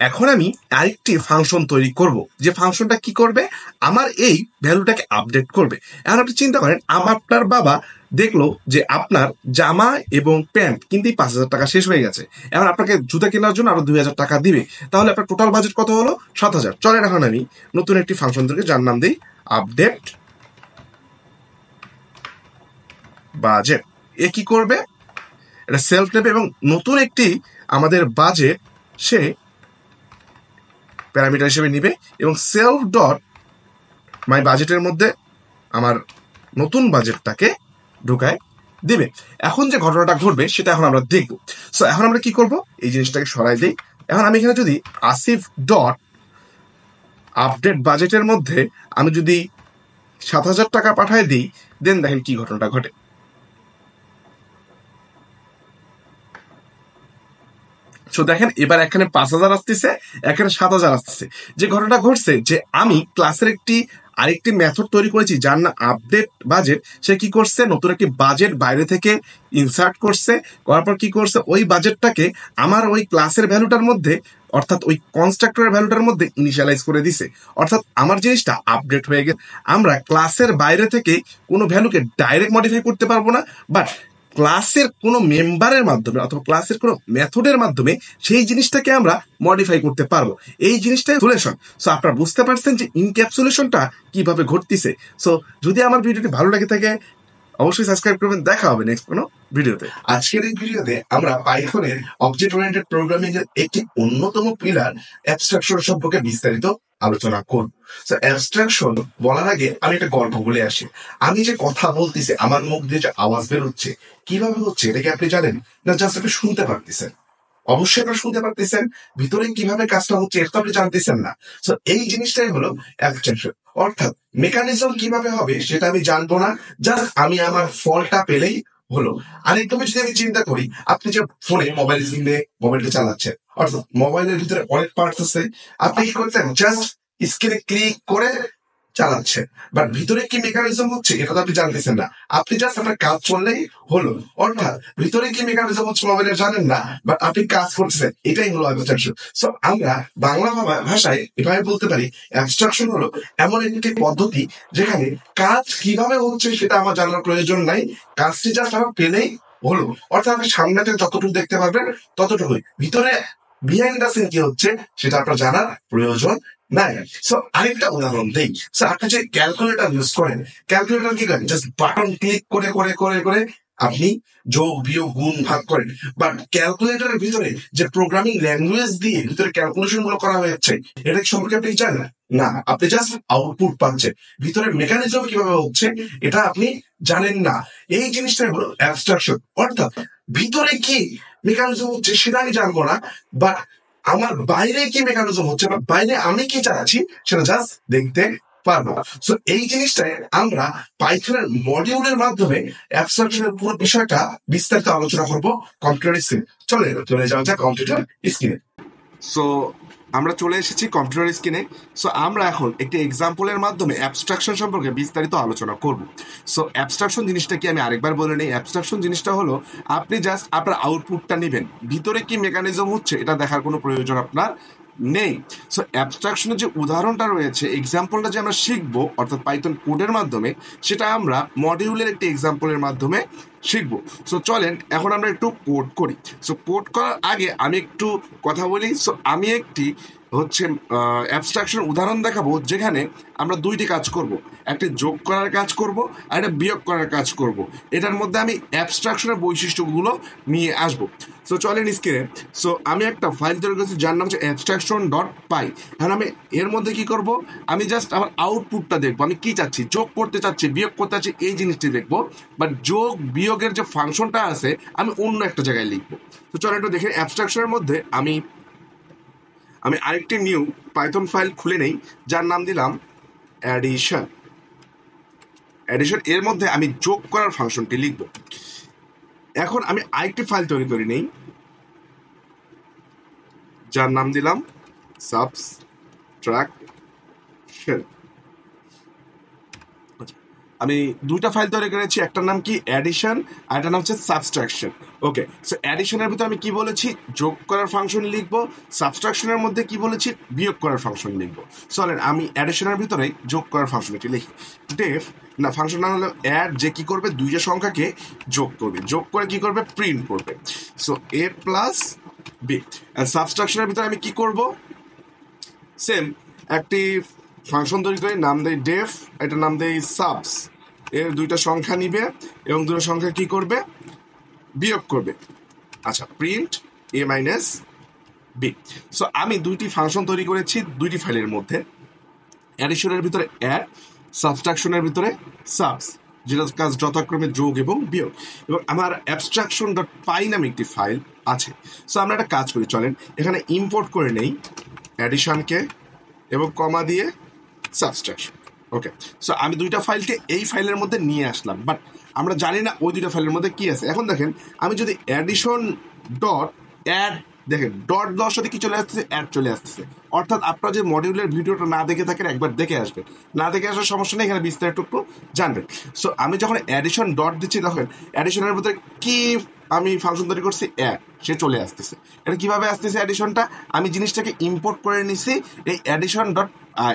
এখন আমি আরেকটি ফাংশন তৈরি করব, যে ফাংশনটা কি করবে? আমার এই ভ্যালুটাকে আপডেট করবে। এখন আপনি চিন্তা করেন, আপনার বাবা দেখলো যে আপনার জামা এবং প্যান্ট কিনতেই 5,000 টাকা শেষ হয়ে গেছে। এখন আপনাকে জুতা কেনার জন্য আরো 2,000 টাকা দিবে। তাহলে আপনার টোটাল বাজেট কত হলো? 7,000। চলেন এখন আমি নতুন একটি ফাংশন তৈরি, যার নাম দিই আপডেট বাজেট। এ কি করবে? এটা সেলফ নেবে এবং নতুন একটি আমাদের বাজেট সে প্যারামিটার হিসেবে নিবে এবং সেলফ ডট মাই বাজেটের মধ্যে আমার নতুন বাজেটটাকে ঢুকায় দিবে। এখন যে ঘটনাটা ঘটবে সেটা এখন আমরা দেখব। সো এখন আমরা কি করব, এই জিনিসটাকে সরাই দিই। এখন আমি এখানে যদি আসিফ ডট আপডেট বাজেটের মধ্যে আমি যদি 7,000 টাকা পাঠায় দিই, দেন দেখেন কি ঘটনাটা ঘটে। সো দেখেন এবার এখানে 5,000 আসতেছে, এখানে 7,000 আসতেছে। যে ঘটনাটা ঘটছে যে আমি ক্লাসের আরেকটি মেথড তৈরি করেছি যার নাম আপডেট বাজেট। সে কি করছে, নতুন একটি বাজেট বাইরে থেকে ইনসার্ট করছে, করার পর কি করছে, ওই বাজেটটাকে আমার ওই ক্লাসের ভ্যালুটার মধ্যে অর্থাৎ ওই কনস্ট্রাক্টরের ভ্যালুটার মধ্যে ইনিশিয়ালাইজ করে দিছে। অর্থাৎ আমার জিনিসটা আপডেট হয়ে গেছে। আমরা ক্লাসের বাইরে থেকে কোনো ভ্যালুকে ডাইরেক্ট মডিফাই করতে পারবো না, বাট ক্লাসের কোনো মেম্বারের মাধ্যমে অথবা ক্লাসের কোনো মেথডের মাধ্যমে সেই জিনিসটাকে আমরা মডিফাই করতে পারবো। এই জিনিসটাই ইনক্যাপসুলেশন। সো আপনারা বুঝতে পারছেন যে ইনক্যাপসুলেশনটা কিভাবে ঘটতেছে। সো যদি আমার ভিডিওটি ভালো লাগে থাকে অবশ্যই সাবস্ক্রাইব করবেন। দেখা হবে নেক্সট কোনো ভিডিওতে। আজকের এই ভিডিওতে আমরা পাইথনের অবজেক্ট ওরিয়েন্টেড প্রোগ্রামিং এর একটি অন্যতম পিলার অ্যাবস্ট্রাকশন সম্পর্কে বিস্তারিত আলোচনা করব। তো অ্যাবস্ট্রাকশন বলার আগে আমি একটা গল্প বলে আসি। আমি যে কথা বলতেছি, আমার মুখ দিয়ে যে আওয়াজ বের হচ্ছে, কিভাবে হচ্ছে এটা কি আপনি জানেন? না জাস্ট আপনি শুনতে পারতেছেন? অবশ্যই আপনারা শুনতে পারতেছেন, ভিতরে কিভাবে কাজটা হচ্ছে এটা তো আপনি জানতেছেন না। তো এই জিনিসটাই হলো অ্যাবস্ট্রাকশন, অর্থাৎ মেকানিজম কিভাবে হবে সেটা আমি জানবো না, জাস্ট আমি আমার ফলটা পেলেই হলো। আরেকভাবে যদি আমি চিন্তা করি, আপনি যে ফোনে মোবাইল স্ক্রিনে মোবাইলটা চালাচ্ছেন, অর্থাৎ মোবাইলের ভিতরে অনেক পার্টস আছে, আপনি কি করতেন, জাস্ট স্ক্রিনে ক্লিক করে চালাচ্ছেন, বাট ভিতরে কি মেকানিজম হচ্ছে এটা তো আপনি জানতেছেন না। আপনি জাস্ট আপনার কাজ করলেই হলো, অর্থাৎ ভিতরে কি মেকানিজম হচ্ছে মোবাইলে জানেন না, বাট আপনি কাজ করছেন, এটাই হলো অ্যাবস্ট্রাকশন। সো আমরা বাংলা ভাষায় এভাবে বলতে পারি, অ্যাবস্ট্রাকশন হলো এমন একটি পদ্ধতি যেখানে কাজ কিভাবে হচ্ছে সেটা আমার জানার প্রয়োজন নাই, কাজটি জাস্ট আমার পেলেই হলো। অর্থাৎ আপনি সামনে থেকে যতটুকু দেখতে পারবেন ততটুকুই, ভিতরে বিহাইন্ড দ্য সিন কি হচ্ছে সেটা আপনার জানার প্রয়োজন নাই। সো আরেকটা উদাহরণ দেই। সো আপনি যে ক্যালকুলেটর ইউজ করেন, ক্যালকুলেটর কি করেন, জাস্ট বাটন ক্লিক করে করে করে করে আপনি যোগ বিয়োগ গুণ ভাগ করেন। বাট ক্যালকুলেটরের ভিতরে যে প্রোগ্রামিং ল্যাঙ্গুয়েজ দিয়ে ভিতরে ক্যালকুলেশন গুলো করা হয়েছে, এটা সম্পর্কে আপনি জানেন না, আপনি জাস্ট আউটপুট পাচ্ছেন। ভিতরে মেকানিজম কিভাবে হচ্ছে এটা আপনি জানেন না। এই জিনিসটাই হলো অ্যাবস্ট্রাকশন, অর্থাৎ ভিতরে কি মেকানিজম হচ্ছে সেটা আমি জানবো না, বাট আমার বাইরে কি মেকানিজম হচ্ছে বা বাইরে আমি কি চাচ্ছি সেটা জাস্ট দেখতে পারবো। সো এই জিনিসটাই আমরা পাইথনের মডিউলের মাধ্যমে অ্যাবস্ট্রাকশনের পুরো বিষয়টা বিস্তারিত আলোচনা করব কম্পিউটার স্ক্রিনে। চলে যাওয়া যাক কম্পিউটার স্ক্রিনে। সো আমরা চলে এসেছি কম্পিউটার স্ক্রিনে। সো আমরা এখন একটি এক্সাম্পলের মাধ্যমে অ্যাবস্ট্রাকশন সম্পর্কে বিস্তারিত আলোচনা করব। সো অ্যাবস্ট্রাকশন জিনিসটা কি আমি আরেকবার বলে নেই। অ্যাবস্ট্রাকশন জিনিসটা হলো আপনি জাস্ট আপনার আউটপুটটা নেবেন, ভিতরে কি মেকানিজম হচ্ছে এটা দেখার কোনো প্রয়োজন আপনার নেই। সো অ্যাবস্ট্রাকশনের যে উদাহরণটা রয়েছে, এক্সাম্পলটা যে আমরা শিখবো অর্থাৎ পাইথন কোডের মাধ্যমে, সেটা আমরা মডিউলের একটি এক্সাম্পলের মাধ্যমে শিখবো। সো চলেন এখন আমরা একটু কোড করি। সো কোড করার আগে আমি একটু কথা বলি। সো আমি একটি অ্যাবস্ট্রাকশন উদাহরণ দেখাবো যেখানে আমরা দুইটি কাজ করব, একটা যোগ করার কাজ করব আর একটা বিয়োগ করার কাজ করব। এটার মধ্যে আমি অ্যাবস্ট্রাকশনের বৈশিষ্ট্যগুলো নিয়ে আসবো। সো চলেন স্ক্রিনে। সো আমি একটা ফাইল তৈরি করেছি যার নাম হচ্ছে abstraction.py। এখন আমি এর মধ্যে কি করব, আমি জাস্ট আমার আউটপুটটা দেখবো, আমি কি চাচ্ছি, যোগ করতে চাচ্ছি, বিয়োগ করতে চাচ্ছি, এই জিনিসটি দেখবো। বাট যোগ বিয়োগের যে ফাংশনটা আছে আমি অন্য একটা জায়গায় লিখবো। তো চলো একটু দেখে অ্যাবস্ট্রাকশনের মধ্যে আমি আরেকটি নিউ পাইথন ফাইল খুলে নেই যার নাম দিলাম অ্যাডিশন। এর মধ্যে আমি যোগ করার ফাংশনটি লিখব। এখন আমি আরেকটি ফাইল তৈরি করে নেই যার নাম দিলাম সাবস্ট্রাকশন। আমি দুইটা ফাইল তৈরি করেছি, একটার নাম কি অ্যাডিশন আর একটার নাম হচ্ছে সাবস্ট্রাকশন। ওকে, সো অ্যাডিশনের ভিতরে আমি কি বলেছি, যোগ করার ফাংশন লিখবো। সাবস্ট্রাকশনের মধ্যে কি বলেছি, বিয়োগ করার ফাংশন লিখবো। চলেন আমি অ্যাডিশনের ভিতরে যোগ করার ফাংশনটি লিখি। ফাংশন নাম হলো অ্যাড, যে কি করবে, দুইটা সংখ্যাকে যোগ করবে, যোগ করে কি করবে, প্রিন্ট করবে। সো এ প্লাস বি। আর সাবস্ট্রাকশনের ভিতরে আমি কি করব, সেম একটি ফাংশন তৈরি করে নাম দেয় ডেফ, এটা নাম দেয় সাবস। এর দুইটা সংখ্যা নিবে এবং দুটো সংখ্যা কি করবে, বিয়োগ করবে। আচ্ছা, প্রিন্ট এ মাইনাস বি। সো আমি দুইটি ফাংশন তৈরি করেছি দুইটি ফাইলের মধ্যে, অ্যাডিশনের ভিতরে অ্যাড, সাবট্রাকশনের ভিতরে সাবস, যেটা কাজ যথাক্রমে যোগ এবং বিয়োগ, এবং আমার অ্যাবস্ট্রাকশন ডট পাই নামে একটি ফাইল আছে। সো আমরা একটা কাজ করি, চলেন এখানে ইম্পোর্ট করে নেই অ্যাডিশনকে এবং কমা দিয়ে সাবট্রাকশন। ওকে, সো আমি দুইটা ফাইলকে এই ফাইলের মধ্যে নিয়ে আসলাম, বাট আমরা জানি না ওই দুইটা ফাইলের মধ্যে কি আছে। এখন দেখেন আমি যদি অ্যাডিশন ডট অ্যাড, দেখেন ডট দেওয়ার সাথে কি চলে আসতেছে, অ্যাড চলে আসতেছে। অর্থাৎ আপনারা যে মডিউলের ভিডিওটা না দেখে থাকেন একবার দেখে আসবেন, না দেখে আসার সমস্যা নেই, এখানে বিস্তারিত একটু জানবেন। সো আমি যখন অ্যাডিশন ডট দিচ্ছি তখন অ্যাডিশনের ভিতরে কি আমি ফাংশন তৈরি করছি, অ্যাড, সে চলে আসতেছে। এটা কিভাবে আসতেছে অ্যাডিশনটা, আমি জিনিসটাকে ইম্পোর্ট করে নিছি এই অ্যাডিশন ডট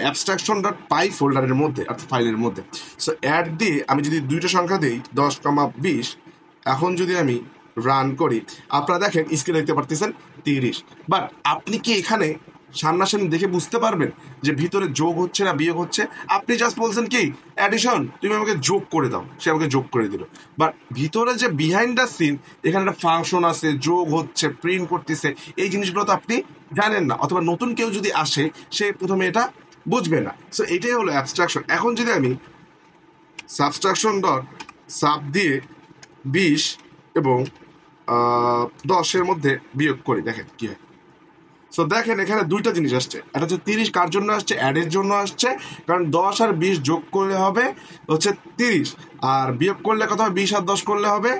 অ্যাবস্ট্রাকশন ডট পাই ফোল্ডারের মধ্যে অর্থাৎ ফাইলের মধ্যে। সো অ্যাড দিয়ে আমি যদি দুইটা সংখ্যা দিই 10,20, এখন যদি আমি রান করি আপনারা দেখেন স্ক্রিনে দেখতে পারতেছেন 30। বাট আপনি কি এখানে সামনাসামনি দেখে বুঝতে পারবেন যে ভিতরে যোগ হচ্ছে না বিয়োগ হচ্ছে? আপনি জাস্ট বলছেন কি অ্যাডিশন তুমি আমাকে যোগ করে দাও, সে আমাকে যোগ করে দিল। বাট ভিতরে যে বিহাইন্ড দ্য সিন এখানে একটা ফাংশন আছে, যোগ হচ্ছে, প্রিন্ট করতেছে, এই জিনিসগুলো তো আপনি জানেন না, অথবা নতুন কেউ যদি আসে সে প্রথমে এটা বুঝবে না। সো এটাই হলো অ্যাবস্ট্রাকশন। এখন যদি আমি সাবট্রাকশন ডট সাব দিয়ে 20 এবং 10-এর মধ্যে বিয়োগ করি, দেখেন কি হয়। সো দেখেন এখানে দুইটা জিনিস আসছে, এটা হচ্ছে 30 কার জন্য আসছে, অ্যাডের জন্য আসছে, কারণ 10 আর 20 যোগ করলে হবে হচ্ছে 30, আর বিয়োগ করলে কত হবে, 20 আর 10 করলে হবে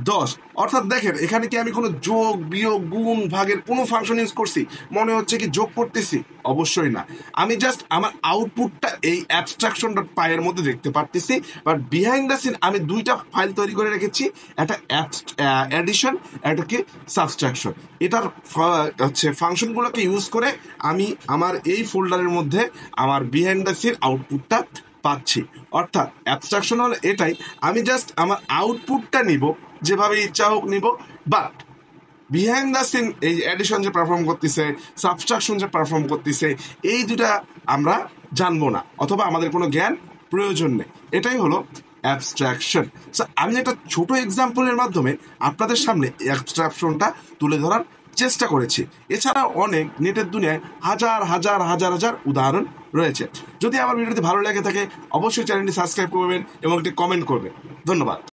10। অর্থাৎ দেখেন এখানে কি আমি কোনো যোগ বিয়োগ গুণ ভাগের কোনো ফাংশন ইউজ করছি? মনে হচ্ছে কি যোগ করতেছি? অবশ্যই না। আমি জাস্ট আমার আউটপুটটা এই অ্যাবস্ট্রাকশন ডট পাই এর মধ্যে দেখতে পারতেছি, বাট বিহাইন্ড দ্য সিন আমি দুইটা ফাইল তৈরি করে রেখেছি, একটা অ্যাডিশন, একটা কি সাবট্রাকশন। এটার হচ্ছে ফাংশনগুলোকে ইউজ করে আমি আমার এই ফোল্ডারের মধ্যে আমার বিহাইন্ড দ্য সিন আউটপুটটা পাচ্ছি। অর্থাৎ অ্যাবস্ট্রাকশন হলো এটাই, আমি জাস্ট আমার আউটপুটটা নিব, যেভাবে ইচ্ছা হোক নিব, বাট বিহাইন্ড দ্য সিন এই অ্যাডিশন যে পারফর্ম করতেছে, সাবট্রাকশন যে পারফর্ম করতেছে, এই দুটা আমরা জানবো না, অথবা আমাদের কোনো জ্ঞান প্রয়োজন নেই। এটাই হলো অ্যাবস্ট্রাকশন। সো আমি একটা ছোট এক্সাম্পলের মাধ্যমে আপনাদের সামনে অ্যাবস্ট্রাকশনটা তুলে ধরার চেষ্টা করেছি। এছাড়াও অনেক নেটের দুনিয়ায় হাজার হাজার হাজার হাজার উদাহরণ রয়েছে। যদি আমার ভিডিওটি ভালো লেগে থাকে অবশ্যই চ্যানেলটি সাবস্ক্রাইব করবেন এবং একটি কমেন্ট করবেন। ধন্যবাদ।